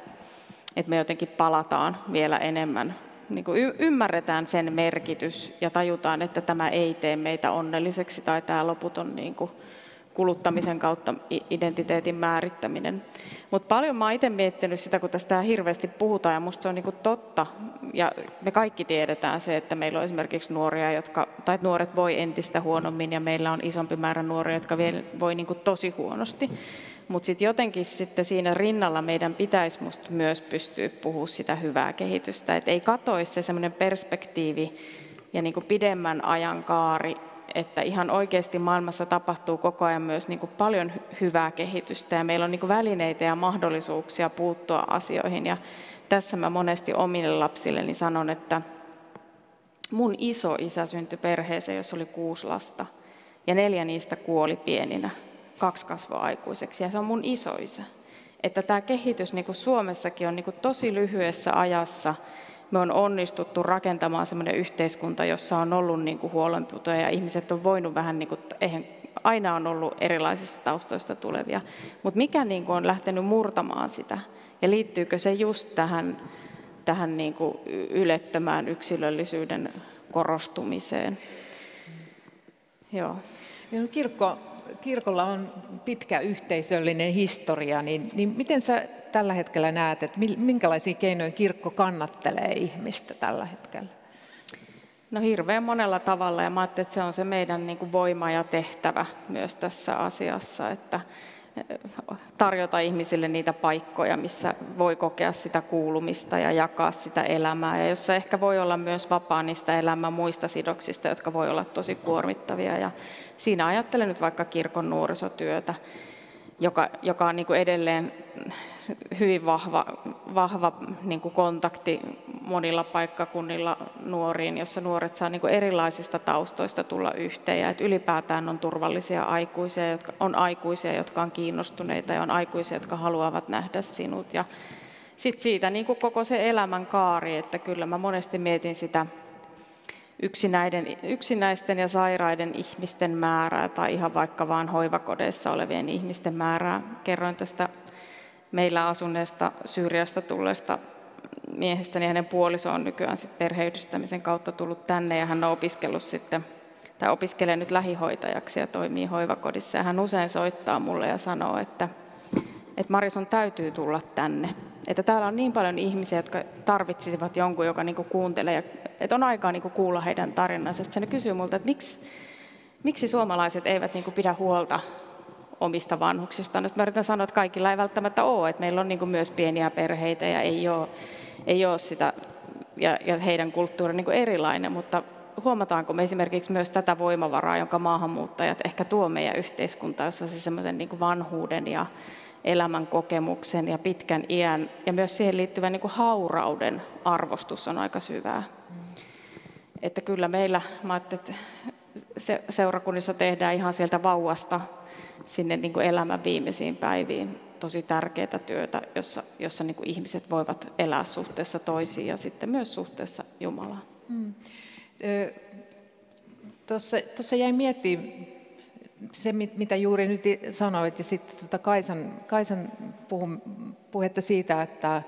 me jotenkin palataan vielä enemmän, niinku ymmärretään sen merkitys ja tajutaan, että tämä ei tee meitä onnelliseksi tai tämä loputon niinku kuluttamisen kautta identiteetin määrittäminen. Mutta paljon mä oon itse miettinyt sitä, kun tästä hirveästi puhutaan, ja musta se on niinku totta. Ja me kaikki tiedetään se, että meillä on esimerkiksi nuoria, tai nuoret voi entistä huonommin, ja meillä on isompi määrä nuoria, jotka voi niinku tosi huonosti. Mutta sitten jotenkin siinä rinnalla meidän pitäisi musta myös pystyä puhumaan sitä hyvää kehitystä. Et ei katoisi se semmoinen perspektiivi ja niinku pidemmän ajan kaari, että ihan oikeasti maailmassa tapahtuu koko ajan myös niin kuin paljon hyvää kehitystä ja meillä on niin kuin välineitä ja mahdollisuuksia puuttua asioihin. Ja tässä mä monesti omille lapsilleni sanon, että mun isoisä syntyi perheeseen, jossa oli 6 lasta ja 4 niistä kuoli pieninä, 2 kasvoi aikuiseksi ja se on mun isoisä. Että tämä kehitys niin kuin Suomessakin on niin kuin tosi lyhyessä ajassa. Me on onnistuttu rakentamaan sellainen yhteiskunta, jossa on ollut niin kuin huolenpitoja ja ihmiset on voinut vähän, niin kuin, aina on ollut erilaisista taustoista tulevia. Mutta mikä niin kuin on lähtenyt murtamaan sitä ja liittyykö se just tähän niin kuin ylettömään yksilöllisyyden korostumiseen? Joo. Kirkolla on pitkä yhteisöllinen historia, niin miten sä tällä hetkellä näet, että minkälaisia keinoja kirkko kannattelee ihmistä tällä hetkellä? No hirveän monella tavalla ja mä ajattelin, että se on se meidän niin kuin voima ja tehtävä myös tässä asiassa, että tarjota ihmisille niitä paikkoja, missä voi kokea sitä kuulumista ja jakaa sitä elämää, ja jossa ehkä voi olla myös vapaa niistä elämän muista sidoksista, jotka voi olla tosi kuormittavia. Ja siinä ajattelen nyt vaikka kirkon nuorisotyötä, joka on niin kuin edelleen hyvin vahva niin kuin kontakti monilla paikkakunnilla nuoriin, jossa nuoret saa niin kuin erilaisista taustoista tulla yhteen, ja että ylipäätään on turvallisia aikuisia, jotka on kiinnostuneita, ja on aikuisia, jotka haluavat nähdä sinut. Ja sitten siitä niin kuin koko se elämän kaari, että kyllä mä monesti mietin sitä yksinäisten ja sairaiden ihmisten määrää tai ihan vaikka vaan hoivakodeissa olevien ihmisten määrää. Kerroin tästä meillä asuneesta Syyriasta tulleesta miehestäni, hänen puoliso on nykyään sitten perheyhdistämisen kautta tullut tänne, ja hän on opiskellut sitten, tai opiskelee nyt lähihoitajaksi ja toimii hoivakodissa, ja hän usein soittaa mulle ja sanoo, että Mari, sun täytyy tulla tänne. Että täällä on niin paljon ihmisiä, jotka tarvitsisivat jonkun, joka niinku kuuntelee, ja että on aikaa niinku kuulla heidän tarinansa. Sitten hän kysyy multa, että miksi suomalaiset eivät niinku pidä huolta omista vanhuksistaan. Mä yritän sanoa, että kaikilla ei välttämättä ole, että meillä on niinku myös pieniä perheitä ja ei ole sitä, ja heidän kulttuuri on niinku erilainen, mutta huomataanko me esimerkiksi myös tätä voimavaraa, jonka maahanmuuttajat ehkä tuo meidän yhteiskuntaan, jossa se semmoisen niinku vanhuuden ja elämän kokemuksen ja pitkän iän ja myös siihen liittyvän niinku haurauden arvostus on aika syvää. Että kyllä meillä, mä ajattelin, että seurakunnissa tehdään ihan sieltä vauvasta sinne niin kuin elämän viimeisiin päiviin tosi tärkeää työtä, jossa niin kuin ihmiset voivat elää suhteessa toisiin ja sitten myös suhteessa Jumalaan. Tuossa jäi miettimään se, mitä juuri nyt sanoit, ja sitten Kaisan puhetta siitä, että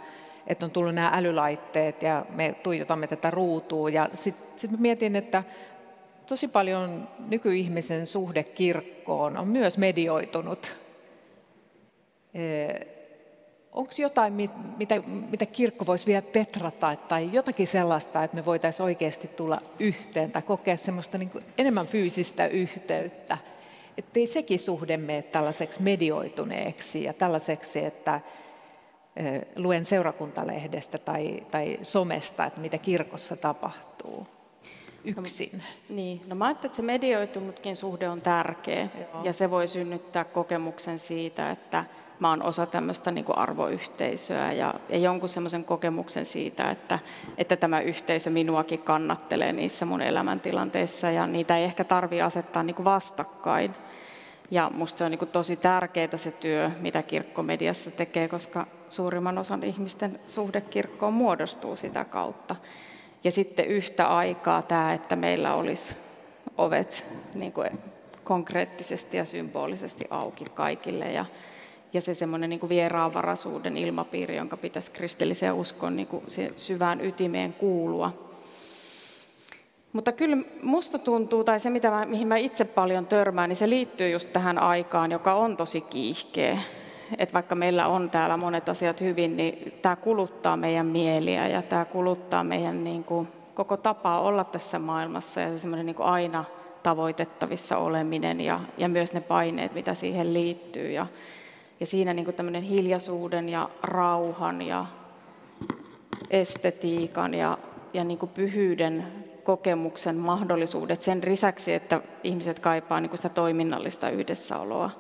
on tullut nämä älylaitteet ja me tuijotamme tätä ruutua. Ja sitten mietin, että tosi paljon nykyihmisen suhde kirkkoon on myös medioitunut. Onko jotain, mitä kirkko voisi vielä petrata, tai jotakin sellaista, että me voitaisiin oikeasti tulla yhteen tai kokea semmoista niin kuin enemmän fyysistä yhteyttä? Että ei sekin suhde mene tällaiseksi medioituneeksi ja tällaiseksi, että luen seurakuntalehdestä tai somesta, että mitä kirkossa tapahtuu yksin. No mä ajattelin, että se medioitunutkin suhde on tärkeä. Joo. Ja se voi synnyttää kokemuksen siitä, että mä oon osa tämmöistä niin kuin arvoyhteisöä ja jonkun semmoisen kokemuksen siitä, että tämä yhteisö minuakin kannattelee niissä mun elämäntilanteissa ja niitä ei ehkä tarvitse asettaa niin kuin vastakkain. Ja musta se on niin kuin tosi tärkeää se työ, mitä kirkko mediassa tekee, koska suurimman osan ihmisten suhde kirkkoon muodostuu sitä kautta. Ja sitten yhtä aikaa tämä, että meillä olisi ovet niin kuin konkreettisesti ja symbolisesti auki kaikille. Ja se semmoinen niin kuin vieraanvaraisuuden ilmapiiri, jonka pitäisi kristilliseen uskoon niin kuin syvään ytimeen kuulua. Mutta kyllä musta tuntuu, tai se mihin mä itse paljon törmään, niin se liittyy just tähän aikaan, joka on tosi kiihkeä. Että vaikka meillä on täällä monet asiat hyvin, niin tämä kuluttaa meidän mieliä ja tämä kuluttaa meidän niin kuin koko tapaa olla tässä maailmassa ja se semmoinen niin kuin aina tavoitettavissa oleminen ja myös ne paineet, mitä siihen liittyy. Ja siinä niin kuin tämmöinen hiljaisuuden ja rauhan ja estetiikan ja niin kuin pyhyyden kokemuksen mahdollisuudet sen lisäksi, että ihmiset kaipaa niin kuin sitä toiminnallista yhdessäoloa,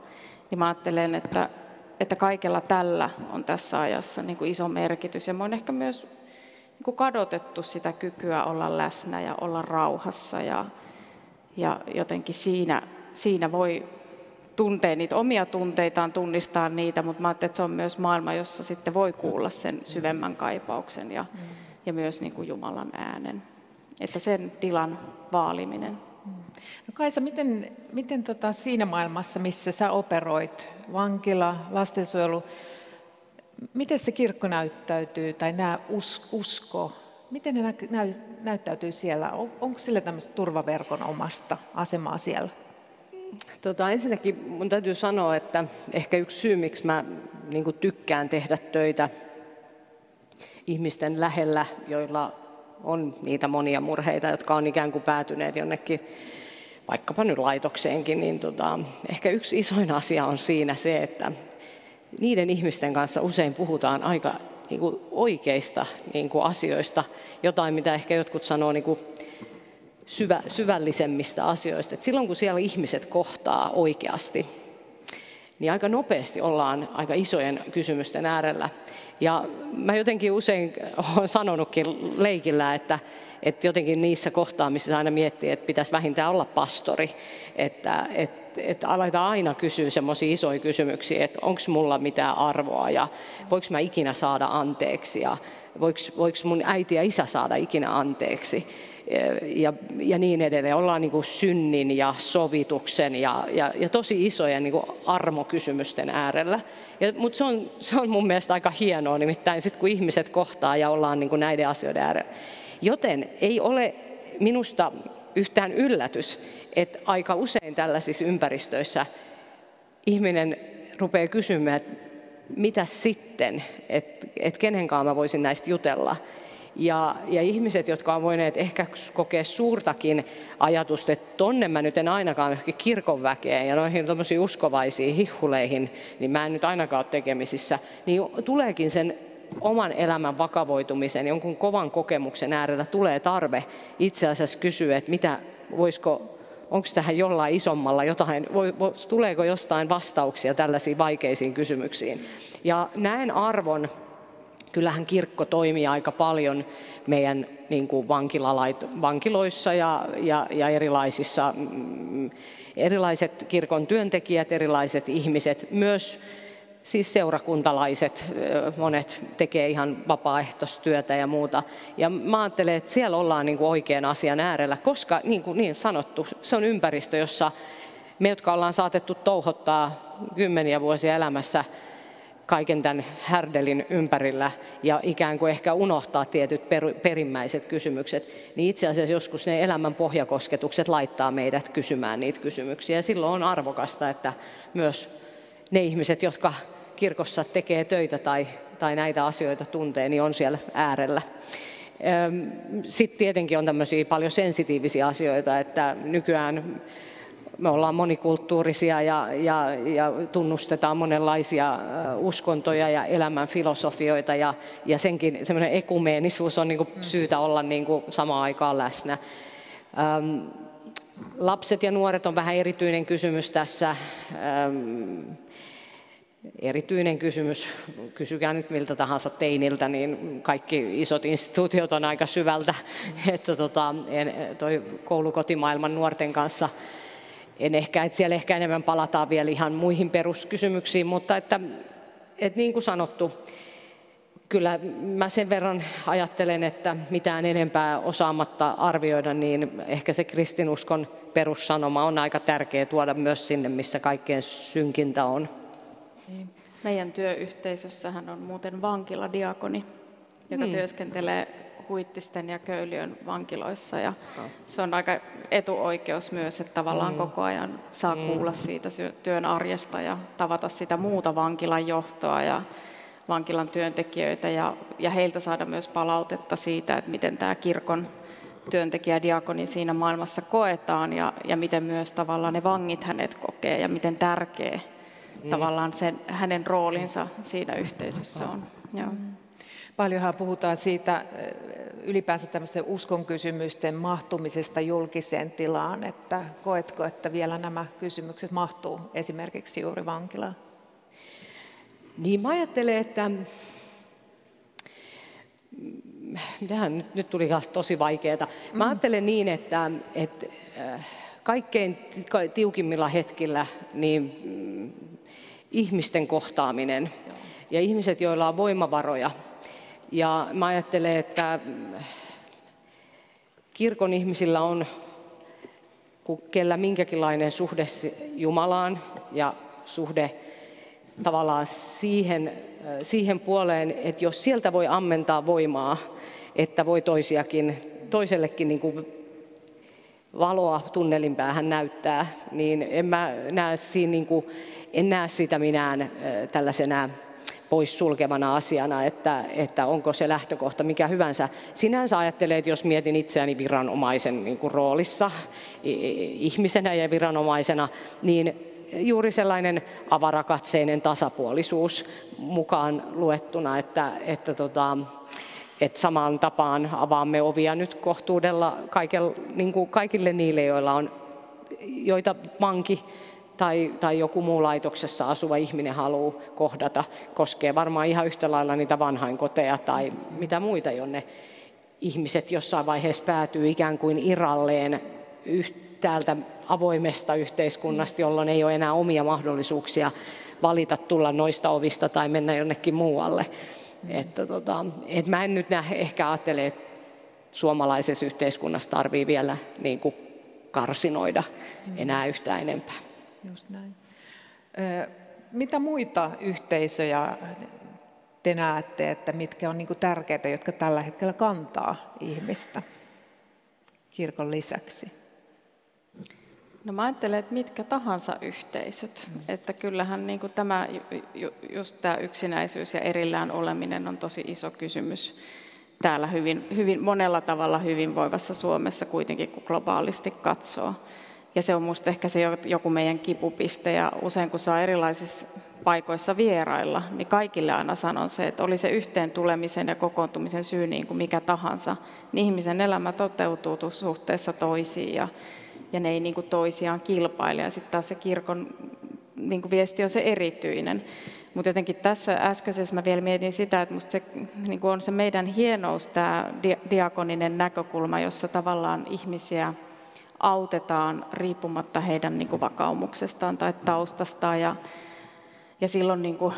niin mä ajattelen, että kaikella tällä on tässä ajassa niin kuin iso merkitys. Ja mä oon ehkä myös niin kuin kadotettu sitä kykyä olla läsnä ja olla rauhassa. Ja jotenkin siinä voi tuntea niitä omia tunteitaan, tunnistaa niitä, mutta mä ajattelen, että se on myös maailma, jossa sitten voi kuulla sen syvemmän kaipauksen ja myös niin kuin Jumalan äänen. Että sen tilan vaaliminen. No Kaisa, miten siinä maailmassa, missä sä operoit, vankila, lastensuojelu, miten se kirkko näyttäytyy tai nämä usko, miten ne näyttäytyy siellä? Onko sillä tämmöistä turvaverkon omasta asemaa siellä? Ensinnäkin mun täytyy sanoa, että ehkä yksi syy, miksi mä niin kuin tykkään tehdä töitä ihmisten lähellä, joilla on niitä monia murheita, jotka on ikään kuin päätyneet jonnekin vaikkapa nyt laitokseenkin, niin ehkä yksi isoin asia on siinä se, että niiden ihmisten kanssa usein puhutaan aika niin kuin oikeista niin kuin asioista, jotain mitä ehkä jotkut sanoo niin kuin syvällisemmistä asioista. Et silloin kun siellä ihmiset kohtaa oikeasti, niin aika nopeasti ollaan aika isojen kysymysten äärellä. Ja mä jotenkin usein olen sanonutkin leikillä, että jotenkin niissä kohtaamisissa aina miettii, että pitäisi vähintään olla pastori, että aletaan aina kysyä semmoisia isoja kysymyksiä, että onko mulla mitään arvoa ja voiko mä ikinä saada anteeksi ja voiko mun äiti ja isä saada ikinä anteeksi. Ja niin edelleen. Ollaan niin kuin synnin ja sovituksen ja tosi isojen niin kuin armokysymysten äärellä. Mutta se on mun mielestä aika hienoa, nimittäin sit kun ihmiset kohtaa ja ollaan niin kuin näiden asioiden äärellä. Joten ei ole minusta yhtään yllätys, että aika usein tällaisissa ympäristöissä ihminen rupeaa kysymään, että mitä sitten, että kenenkaan mä voisin näistä jutella. Ja ihmiset, jotka on voineet ehkä kokea suurtakin ajatusta, että tonne mä nyt en ainakaan johonkin kirkon väkeen ja noihin tommosiin uskovaisiin hihhuleihin, niin mä en nyt ainakaan ole tekemisissä, niin tuleekin sen oman elämän vakavoitumisen, jonkun kovan kokemuksen äärellä tulee tarve itse asiassa kysyä, että onko tähän jollain isommalla jotain, tuleeko jostain vastauksia tällaisiin vaikeisiin kysymyksiin. Ja näen arvon. Kyllähän kirkko toimii aika paljon meidän niin kuin vankiloissa ja erilaiset kirkon työntekijät, erilaiset ihmiset, myös siis seurakuntalaiset, monet tekee ihan vapaaehtoistyötä ja muuta. Ja mä ajattelen, että siellä ollaan niin kuin oikean asian äärellä, koska niin sanottu, se on ympäristö, jossa me, jotka ollaan saatettu touhottaa kymmeniä vuosia elämässä, kaiken tämän härdelin ympärillä ja ikään kuin ehkä unohtaa tietyt perimmäiset kysymykset, niin itse asiassa joskus ne elämän pohjakosketukset laittaa meidät kysymään niitä kysymyksiä. Ja silloin on arvokasta, että myös ne ihmiset, jotka kirkossa tekee töitä tai näitä asioita tuntee, niin on siellä äärellä. Sitten tietenkin on tämmöisiä paljon sensitiivisiä asioita, että nykyään me ollaan monikulttuurisia ja tunnustetaan monenlaisia uskontoja ja elämän filosofioita ja senkin semmoinen ekumeenisuus on niin kuin syytä olla niin kuin samaan aikaan läsnä. Lapset ja nuoret on vähän erityinen kysymys tässä. Erityinen kysymys, kysykää nyt miltä tahansa teiniltä, niin kaikki isot instituutiot on aika syvältä. Että toi koulukotimaailman nuorten kanssa että siellä ehkä enemmän palataan vielä ihan muihin peruskysymyksiin, mutta että niin kuin sanottu, kyllä mä sen verran ajattelen, että mitään enempää osaamatta arvioida, niin ehkä se kristinuskon perussanoma on aika tärkeä tuoda myös sinne, missä kaikkein synkintä on. Meidän työyhteisössähän on muuten vankiladiakoni, joka työskentelee Huittisten ja Köyliön vankiloissa. Ja se on aika etuoikeus myös, että tavallaan koko ajan saa kuulla siitä työn arjesta ja tavata sitä muuta vankilan johtoa ja vankilan työntekijöitä ja heiltä saada myös palautetta siitä, että miten tämä kirkon työntekijädiakoni siinä maailmassa koetaan ja miten myös tavallaan ne vangit hänet kokee ja miten tärkeä tavallaan hänen roolinsa siinä yhteisössä on. Joo. Paljonhan puhutaan siitä ylipäänsä tämmöisten uskonkysymysten mahtumisesta julkiseen tilaan, että koetko, että vielä nämä kysymykset mahtuu esimerkiksi juuri vankilaan? Niin mä ajattelen, että nyt tuli tosi vaikeaa. Mä ajattelen niin, että kaikkein tiukimmilla hetkillä niin ihmisten kohtaaminen ja ihmiset, joilla on voimavaroja. Ja mä ajattelen, että kirkon ihmisillä on kellä minkäkinlainen suhde Jumalaan ja suhde tavallaan siihen puoleen, että jos sieltä voi ammentaa voimaa, että voi toisellekin niin kuin valoa tunnelin päähän näyttää, niin en näe sitä minään tällaisena pois sulkevana asiana, että onko se lähtökohta mikä hyvänsä. Sinänsä ajattelen, että jos mietin itseäni viranomaisen niin kuin roolissa, ihmisenä ja viranomaisena, niin juuri sellainen avarakatseinen tasapuolisuus mukaan luettuna, että samaan tapaan avaamme ovia nyt kohtuudella kaikille niille, joita vanki tai joku muu laitoksessa asuva ihminen haluaa kohdata. Koskee varmaan ihan yhtä lailla niitä vanhainkoteja tai mitä muita, jonne ihmiset jossain vaiheessa päätyy ikään kuin irralleen täältä avoimesta yhteiskunnasta, jolloin ei ole enää omia mahdollisuuksia valita tulla noista ovista tai mennä jonnekin muualle. Että mä en nyt ehkä ajattele, että suomalaisessa yhteiskunnassa tarvii vielä niin kuin karsinoida enää yhtään enempää. Just näin. Mitä muita yhteisöjä te näette, että mitkä on niin kuin tärkeitä, jotka tällä hetkellä kantaa ihmistä kirkon lisäksi? No mä ajattelen, että mitkä tahansa yhteisöt. Että kyllähän niin kuin just tämä yksinäisyys ja erillään oleminen on tosi iso kysymys täällä hyvin monella tavalla hyvinvoivassa Suomessa kuitenkin, kun globaalisti katsoo. Ja se on musta ehkä se joku meidän kipupiste, ja usein kun saa erilaisissa paikoissa vierailla, niin kaikille aina sanon se, että oli se yhteen tulemisen ja kokoontumisen syy niin kuin mikä tahansa, niin ihmisen elämä toteutuu suhteessa toisiin ja ne ei niin kuin toisiaan kilpaile. Ja sitten taas se kirkon niin kuin viesti on se erityinen. Mutta jotenkin tässä äskeisessä mä vielä mietin sitä, että musta se niin kuin on se meidän hienous, tämä diakoninen näkökulma, jossa tavallaan ihmisiä autetaan riippumatta heidän niin kuin vakaumuksestaan tai taustastaan. Ja silloin niin kuin,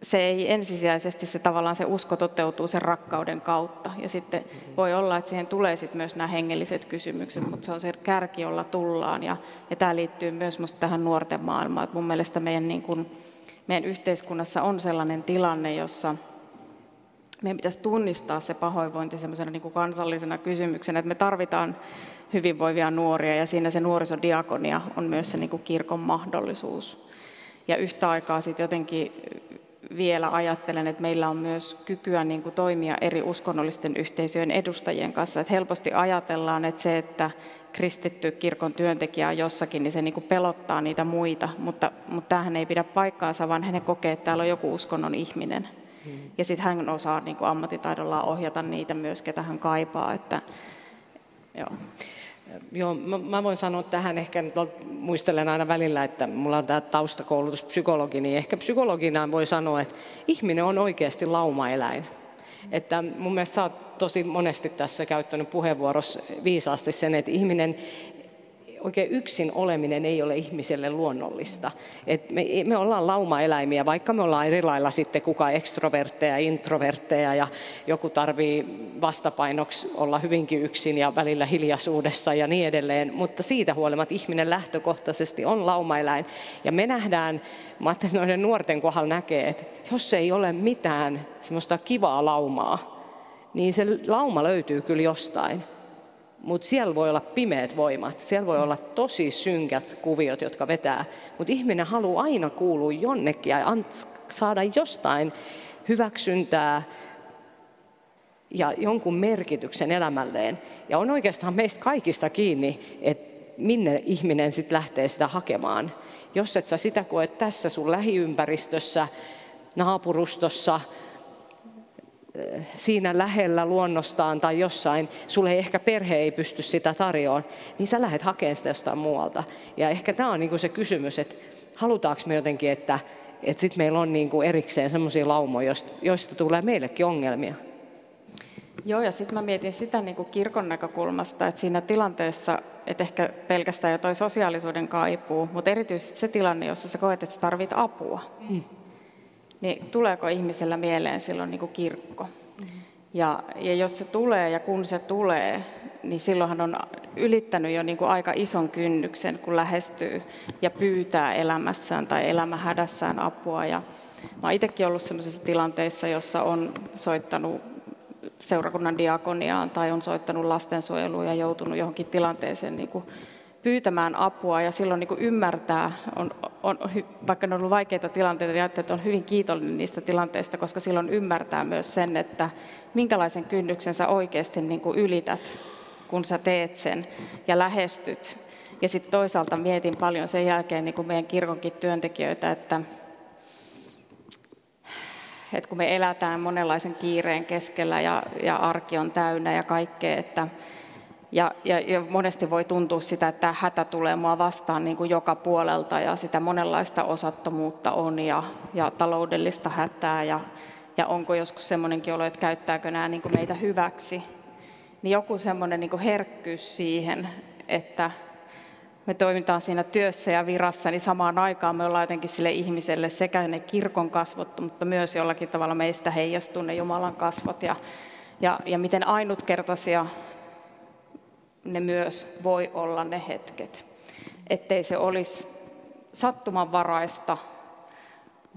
se ei ensisijaisesti tavallaan se usko toteutuu sen rakkauden kautta. Ja sitten voi olla, että siihen tulee sitten myös nämä hengelliset kysymykset, mutta se on se kärki, jolla tullaan. Ja tämä liittyy myös musta tähän nuorten maailmaan. Että mun mielestä meidän yhteiskunnassa on sellainen tilanne, jossa meidän pitäisi tunnistaa se pahoinvointi semmoisena niin kuin kansallisena kysymyksenä, että me tarvitaan hyvinvoivia nuoria ja siinä se nuorisodiakonia on myös se niin kuin kirkon mahdollisuus. Ja yhtä aikaa sitten jotenkin vielä ajattelen, että meillä on myös kykyä niin kuin toimia eri uskonnollisten yhteisöjen edustajien kanssa. Että helposti ajatellaan, että se, että kristitty kirkon työntekijä on jossakin, niin se niin kuin pelottaa niitä muita, mutta tämähän ei pidä paikkaansa, vaan hän kokee, että täällä on joku uskonnon ihminen. Ja sitten hän osaa niin kuin ammattitaidollaan ohjata niitä myös, ketä hän kaipaa. Joo, mä voin sanoa tähän, ehkä muistelen aina välillä, että mulla on tämä taustakoulutus psykologi, niin ehkä psykologina voi sanoa, että ihminen on oikeasti laumaeläin. Että mun mielestä sä oot tosi monesti tässä käyttänyt puheenvuorossa viisaasti sen, että ihminen oikein yksin oleminen ei ole ihmiselle luonnollista. Et me ollaan laumaeläimiä, vaikka me ollaan eri lailla sitten kuka ekstrovertteja, introvertteja ja joku tarvii vastapainoksi olla hyvinkin yksin ja välillä hiljaisuudessa ja niin edelleen. Mutta siitä huolimatta ihminen lähtökohtaisesti on laumaeläin. Ja me nähdään, mä ajattelen noiden nuorten kohdalla näkee, että jos ei ole mitään semmoista kivaa laumaa, niin se lauma löytyy kyllä jostain. Mutta siellä voi olla pimeät voimat, siellä voi olla tosi synkät kuviot, jotka vetää. Mutta ihminen haluaa aina kuulua jonnekin ja saada jostain hyväksyntää ja jonkun merkityksen elämälleen. Ja on oikeastaan meistä kaikista kiinni, että minne ihminen sitten lähtee sitä hakemaan. Jos et sä sitä koe tässä sun lähiympäristössä, naapurustossa, siinä lähellä luonnostaan tai jossain, sulle ehkä perhe ei pysty sitä tarjoamaan, niin sä lähdet hakemaan sitä jostain muualta. Ja ehkä tämä on niinku se kysymys, että halutaanko me jotenkin, että sitten meillä on niinku erikseen semmoisia laumoja, joista tulee meillekin ongelmia. Joo, ja sitten mä mietin sitä niinku kirkon näkökulmasta, että siinä tilanteessa, että ehkä pelkästään jo toi sosiaalisuuden kaipuu, mutta erityisesti se tilanne, jossa sä koet, että sä tarvit apua. Niin tuleeko ihmisellä mieleen silloin niin kuin kirkko? Ja jos se tulee ja kun se tulee, niin silloinhan on ylittänyt jo niin kuin aika ison kynnyksen, kun lähestyy ja pyytää elämässään tai elämähädässään apua. Ja mä oon itsekin ollut sellaisissa tilanteissa, jossa on soittanut seurakunnan diakoniaan tai on soittanut lastensuojeluun ja joutunut johonkin tilanteeseen niin kuin pyytämään apua ja silloin niin kuin ymmärtää, vaikka ne on ollut vaikeita tilanteita, niin että on hyvin kiitollinen niistä tilanteista, koska silloin ymmärtää myös sen, että minkälaisen kynnyksen sä oikeasti niin kuin ylität, kun sä teet sen ja lähestyt. Ja sitten toisaalta mietin paljon sen jälkeen niin kuin meidän kirkonkin työntekijöitä, että kun me elätään monenlaisen kiireen keskellä ja arki on täynnä ja kaikkea, ja monesti voi tuntua sitä, että hätä tulee mua vastaan niin kuin joka puolelta ja sitä monenlaista osattomuutta on ja taloudellista hätää ja onko joskus semmoinenkin olo, että käyttääkö nämä niin kuin meitä hyväksi. Niin joku semmoinen niin kuin herkkyys siihen, että me toimitaan siinä työssä ja virassa, niin samaan aikaan me ollaan jotenkin sille ihmiselle sekä ne kirkon kasvot, mutta myös jollakin tavalla meistä heijastuu ne Jumalan kasvot ja miten ainutkertaisia ne myös voi olla ne hetket. Ettei se olisi sattumanvaraista,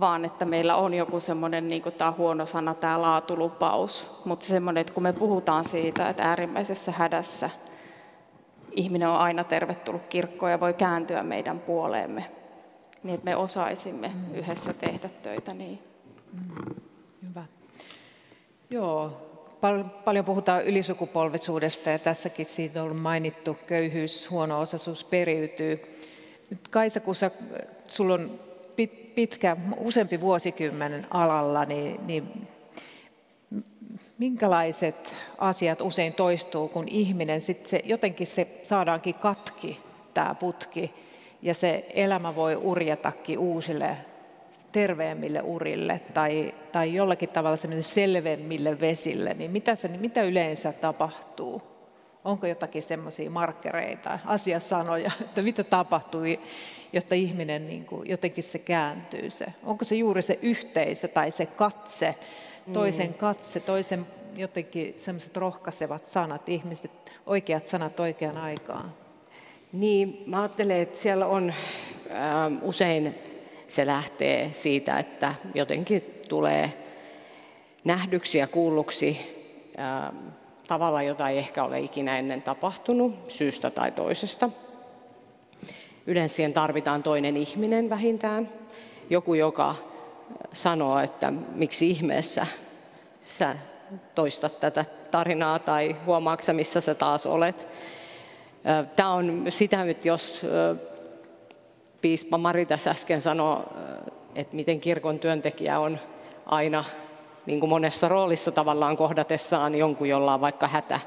vaan että meillä on joku semmoinen, niin kuin tämä huono sana, tämä laatulupaus, mutta semmoinen, että kun me puhutaan siitä, että äärimmäisessä hädässä ihminen on aina tervetullut kirkkoon ja voi kääntyä meidän puoleemme, niin että me osaisimme yhdessä tehdä töitä niin. Hyvä. Joo, paljon puhutaan ylisukupolvisuudesta ja tässäkin siitä on mainittu, köyhyys, huono-osaisuus periytyy. Nyt Kaisa, kun sulla on useampi vuosikymmenen alalla, niin minkälaiset asiat usein toistuu, kun ihminen jotenkin se saadaankin katki, tämä putki, ja se elämä voi urjatakin uusille, terveemmille urille tai jollakin tavalla selvemmille vesille, niin mitä yleensä tapahtuu? Onko jotakin semmoisia markkereita, asiasanoja, että mitä tapahtuu, jotta ihminen niin kuin, jotenkin se kääntyy se? Onko se juuri se yhteisö tai se katse, toisen jotenkin semmoiset rohkaisevat sanat, ihmiset, oikeat sanat oikeaan aikaan? Niin, mä ajattelen, että siellä on usein se lähtee siitä, että jotenkin tulee nähdyksi ja kuulluksi tavalla, jota ei ehkä ole ikinä ennen tapahtunut, syystä tai toisesta. Yleensä siihen tarvitaan toinen ihminen vähintään, joku, joka sanoo, että miksi ihmeessä sä toistat tätä tarinaa tai huomaatko missä sä taas olet. Tämä on sitä nyt, jos piispa Mari tässä äsken sanoi, että miten kirkon työntekijä on aina niin kuin monessa roolissa tavallaan kohdatessaan jonkun, jolla on vaikka hätä.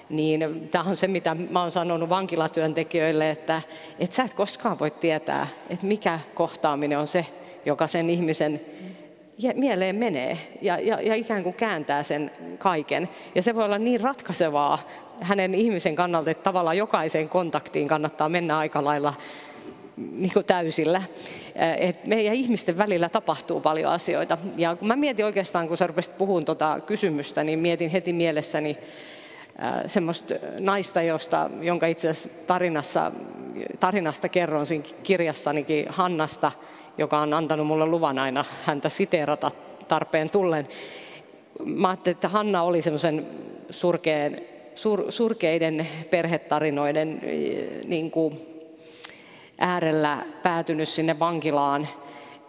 Niin tämä on se, mitä mä oon sanonut vankilatyöntekijöille, että sä et koskaan voi tietää, että mikä kohtaaminen on se, joka sen ihmisen mieleen menee ja ikään kuin kääntää sen kaiken. Ja se voi olla niin ratkaisevaa hänen ihmisen kannalta, että tavallaan jokaiseen kontaktiin kannattaa mennä aika lailla niin kuin täysillä. Et meidän ihmisten välillä tapahtuu paljon asioita. Ja kun mä mietin oikeastaan, kun sä rupesit puhumaan tuota kysymystä, niin mietin heti mielessäni semmoista naista, jonka itse asiassa tarinasta kerron siinä kirjassanikin, Hannasta, joka on antanut mulle luvan aina häntä siteerata tarpeen tullen. Mä ajattelin, että Hanna oli semmoisen surkeiden perhetarinoiden niin kuin äärellä päätynyt sinne vankilaan.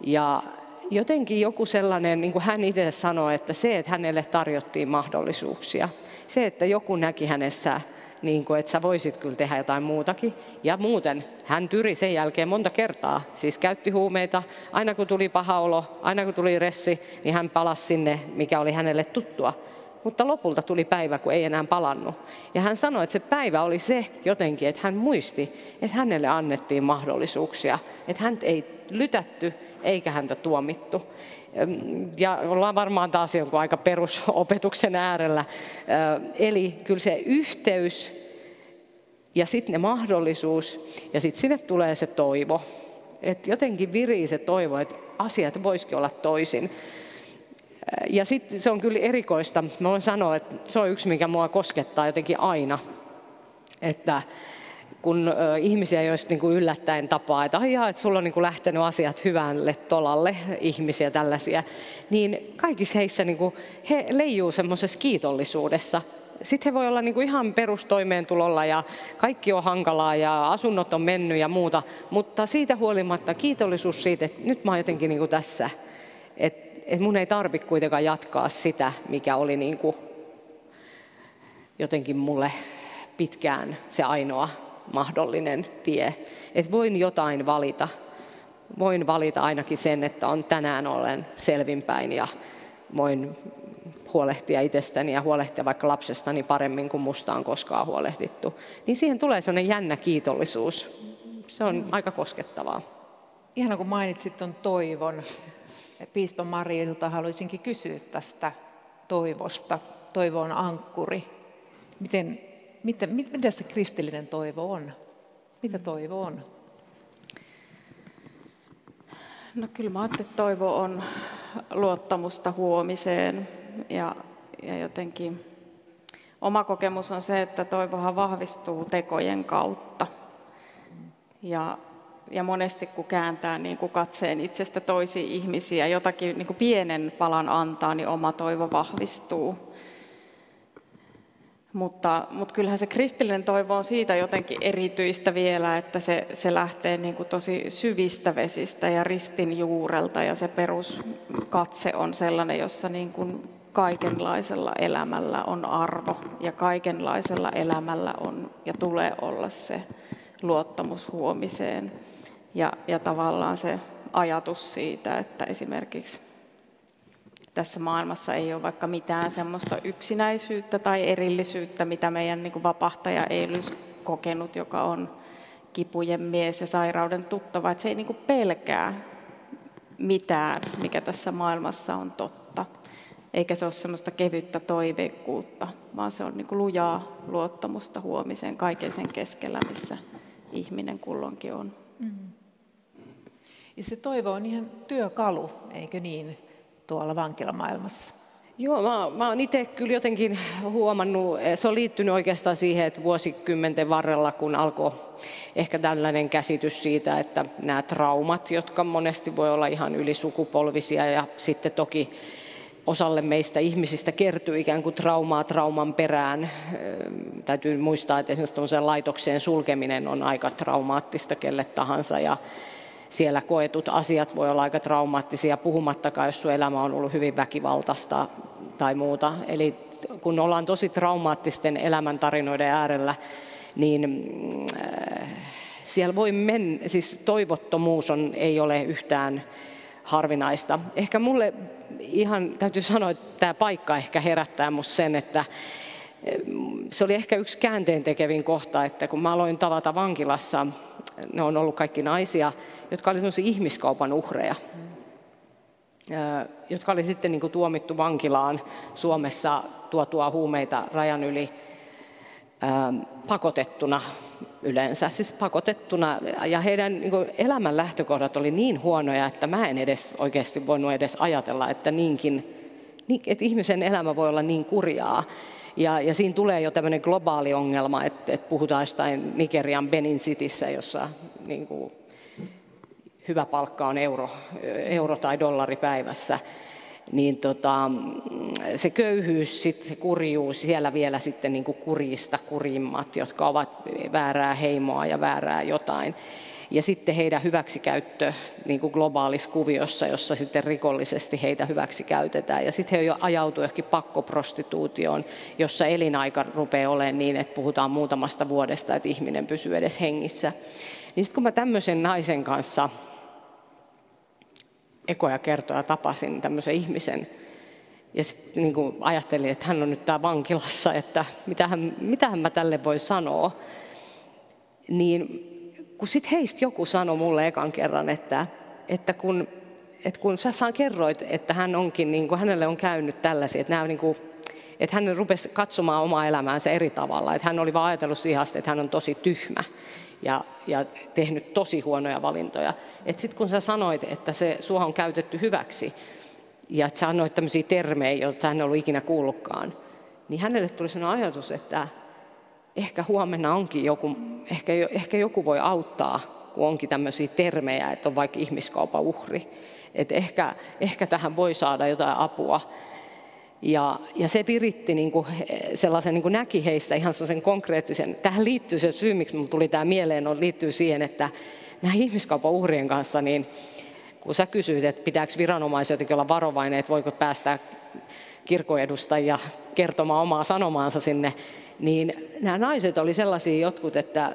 Ja jotenkin joku sellainen, niin kuin hän itse sanoi, että se, että hänelle tarjottiin mahdollisuuksia, se, että joku näki hänessä, niin kuin, että sä voisit kyllä tehdä jotain muutakin. Ja muuten hän tyri sen jälkeen monta kertaa, siis käytti huumeita. Aina kun tuli paha olo, aina kun tuli ressi, niin hän palasi sinne, mikä oli hänelle tuttua. Mutta lopulta tuli päivä, kun ei enää palannut. Ja hän sanoi, että se päivä oli se jotenkin, että hän muisti, että hänelle annettiin mahdollisuuksia. Että häntä ei lytätty eikä häntä tuomittu. Ja ollaan varmaan taas jonkun aika perusopetuksen äärellä. Eli kyllä se yhteys ja sitten ne mahdollisuus ja sitten sinne tulee se toivo. Että jotenkin virii se toivo, että asiat voisikin olla toisin. Ja sitten se on kyllä erikoista. Mä voin sanoa, että se on yksi, mikä mua koskettaa jotenkin aina. Että kun ihmisiä joista niin kuin yllättäen tapaa, että että sulla on niin kuin lähtenyt asiat hyvälle tolalle, ihmisiä tällaisia, niin kaikissa heissä niin kuin he leijuu semmoisessa kiitollisuudessa sitten he voi olla niin kuin ihan perustoimeentulolla ja kaikki on hankalaa ja asunnot on mennyt ja muuta, mutta siitä huolimatta kiitollisuus siitä, että nyt mä oon jotenkin niin kuin tässä, että mun ei tarvitse kuitenkaan jatkaa sitä, mikä oli niin kuin jotenkin mulle pitkään se ainoa mahdollinen tie. Että voin jotain valita. Voin valita ainakin sen, että tänään olen selvinpäin ja voin huolehtia itsestäni ja huolehtia vaikka lapsestani paremmin kuin musta on koskaan huolehdittu. Niin siihen tulee sellainen jännä kiitollisuus. Se on aika koskettavaa. Ihana kun mainitsit tuon toivon. Piispa Marilta haluaisinkin kysyä tästä toivosta. Toivo on ankkuri. Mitä se kristillinen toivo on? Mitä toivo on? No kyllä mä ajattelin, että toivo on luottamusta huomiseen ja jotenkin oma kokemus on se, että toivohan vahvistuu tekojen kautta. Ja monesti kun kääntää niin kuin katseen itsestä toisiin ihmisiä, jotakin niin kuin pienen palan antaa, niin oma toivo vahvistuu. Mutta kyllähän se kristillinen toivo on siitä jotenkin erityistä vielä, että se lähtee niin kuin tosi syvistä vesistä ja ristin juurelta ja se peruskatse on sellainen, jossa niin kuin kaikenlaisella elämällä on arvo ja kaikenlaisella elämällä on ja tulee olla se luottamus huomiseen ja tavallaan se ajatus siitä, että esimerkiksi tässä maailmassa ei ole vaikka mitään semmoista yksinäisyyttä tai erillisyyttä, mitä meidän niin kuin vapahtaja ei olisi kokenut, joka on kipujen mies ja sairauden tuttava. Että se ei niin kuin pelkää mitään, mikä tässä maailmassa on totta. Eikä se ole semmoista kevyttä toiveikkuutta, vaan se on niin kuin lujaa luottamusta huomiseen kaiken sen keskellä, missä ihminen kulloinkin on. Ja se toivo on ihan työkalu, eikö niin, tuolla vankilamaailmassa? Joo, mä oon itse kyllä jotenkin huomannut, se on liittynyt oikeastaan siihen, että vuosikymmenten varrella, kun alkoi ehkä tällainen käsitys siitä, että nämä traumat, jotka monesti voi olla ihan ylisukupolvisia ja sitten toki osalle meistä ihmisistä kertyy ikään kuin trauman perään. Täytyy muistaa, että esimerkiksi laitokseen sulkeminen on aika traumaattista kelle tahansa ja siellä koetut asiat voi olla aika traumaattisia, puhumattakaan, jos sun elämä on ollut hyvin väkivaltaista tai muuta. Eli kun ollaan tosi traumaattisten elämäntarinoiden äärellä, niin siellä voi mennä, siis toivottomuus ei ole yhtään harvinaista. Ehkä mulle ihan täytyy sanoa, että tämä paikka ehkä herättää musta sen, että se oli ehkä yksi käänteentekevin kohta, että kun mä aloin tavata vankilassa, ne on ollut kaikki naisia, jotka olivat sellaisia ihmiskaupan uhreja, jotka oli sitten niin kuin tuomittu vankilaan Suomessa tuotua huumeita rajan yli pakotettuna yleensä, siis pakotettuna. Ja heidän niin kuin elämän lähtökohdat oli niin huonoja, että mä en edes oikeasti voinut edes ajatella, että että ihmisen elämä voi olla niin kurjaa. Ja siinä tulee jo tämmöinen globaali ongelma, että puhutaan jostain Nigerian Benin Cityssä, jossa niin kuin hyvä palkka on euro tai dollari päivässä, niin se köyhyys, se kurjuus, siellä vielä sitten niin kuin kurjista kurimmat, jotka ovat väärää heimoa ja väärää jotain. Ja sitten heidän hyväksikäyttö niin kuin globaalissa kuviossa, jossa sitten rikollisesti heitä hyväksikäytetään. Ja sitten he ajautuu johonkin pakkoprostituutioon, jossa elinaika rupeaa olemaan niin, että puhutaan muutamasta vuodesta, että ihminen pysyy edes hengissä. Niin sitten kun mä tämmöisen naisen kanssa ekoja kertoja tapasin tämmöisen ihmisen, ja sitten niin kuin ajattelin, että hän on nyt täällä vankilassa, että mitähän mä tälle voi sanoa, niin kun sitten heistä joku sanoi mulle ekan kerran, että kun sä kerroit, että hän onkin, niin kuin hänelle on käynyt tällaisia, että hän rupesi katsomaan omaa elämäänsä eri tavalla, että hän oli vaan ajatellut siihen asti, että hän on tosi tyhmä ja tehnyt tosi huonoja valintoja. Että sitten kun sä sanoit, että sua on käytetty hyväksi ja että sä annoit tämmöisiä termejä, joita hän ei ollut ikinä kuullutkaan, niin hänelle tuli sellainen ajatus, että ehkä huomenna onkin joku, ehkä joku voi auttaa, kun onkin tämmöisiä termejä, että on vaikka ihmiskaupan uhri. Että ehkä tähän voi saada jotain apua. Ja se viritti niin kuin sellaisen, niin kuin näki heistä ihan sellaisen konkreettisen. Tähän liittyy se syy, miksi minulle tuli tämä mieleen, liittyy siihen, että nämä ihmiskaupan uhrien kanssa, niin kun sä kysyit, että pitääkö viranomaisia jotenkin olla varovainen, että voiko päästää kirkon edustajia kertomaan omaa sanomaansa sinne, niin nämä naiset oli sellaisia jotkut, että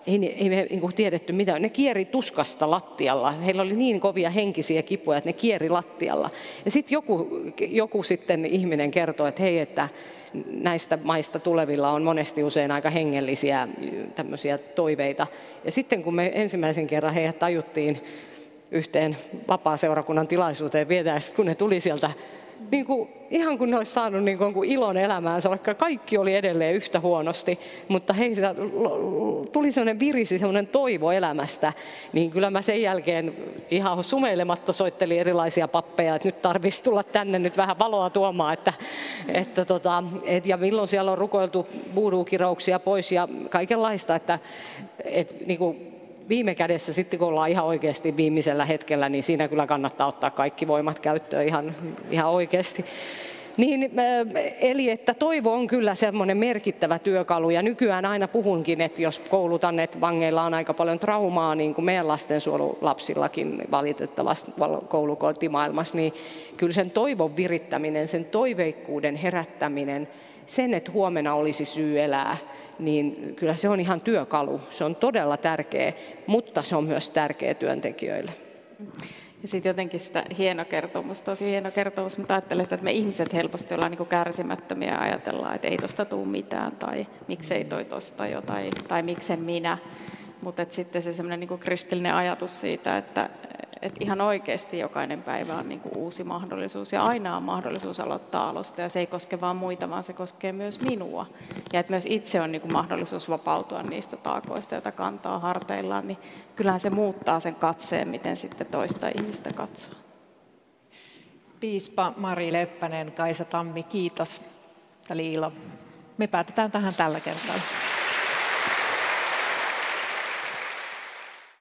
ei me niin tiedetty mitä. Ne kieri tuskasta lattialla. Heillä oli niin kovia henkisiä kipuja, että ne kieri lattialla. Ja sitten joku sitten ihminen kertoi, että hei, että näistä maista tulevilla on monesti usein aika hengellisiä tämmöisiä toiveita. Ja sitten kun me ensimmäisen kerran heidät tajuttiin yhteen vapaa-seurakunnan tilaisuuteen viedään, kun ne tuli sieltä, niin kuin, ihan kun ne olisi saanut niin kuin ilon elämäänsä, vaikka kaikki oli edelleen yhtä huonosti, mutta heistä tuli sellainen virisi, sellainen toivo elämästä, niin kyllä mä sen jälkeen ihan sumeilematta soittelin erilaisia pappeja, että nyt tarvitsisi tulla tänne nyt vähän valoa tuomaan, ja milloin siellä on rukoiltu voodoo-kirouksia pois ja kaikenlaista, että niin kuin viime kädessä sitten kun ollaan ihan oikeasti viimeisellä hetkellä, niin siinä kyllä kannattaa ottaa kaikki voimat käyttöön ihan oikeasti. Niin, eli että toivo on kyllä semmoinen merkittävä työkalu ja nykyään aina puhunkin, että jos koulutan, että vangeilla on aika paljon traumaa, niin kuin meidän lastensuojelulapsillakin valitettavasti koulukotimaailmassa, niin kyllä sen toivon virittäminen, sen toiveikkuuden herättäminen, sen, että huomenna olisi syy elää, niin kyllä se on ihan työkalu. Se on todella tärkeä, mutta se on myös tärkeä työntekijöille. Ja sitten jotenkin sitä tosi hieno kertomus, mutta ajattelen sitä, että me ihmiset helposti ollaan niin kärsimättömiä ja ajatellaan, että ei tosta tule mitään, tai miksei toi tosta jo, tai miksen minä. Mutta sitten se semmoinen niin kristillinen ajatus siitä, että ihan oikeasti jokainen päivä on niin uusi mahdollisuus ja aina on mahdollisuus aloittaa alusta ja se ei koske vain muita, vaan se koskee myös minua. Ja että myös itse on niin mahdollisuus vapautua niistä taakoista, joita kantaa harteillaan, niin kyllähän se muuttaa sen katseen, miten sitten toista ihmistä katsoo. Piispa Mari Leppänen, Kaisa Tammi, kiitos. Ja Liilo, me päätetään tähän tällä kertaa.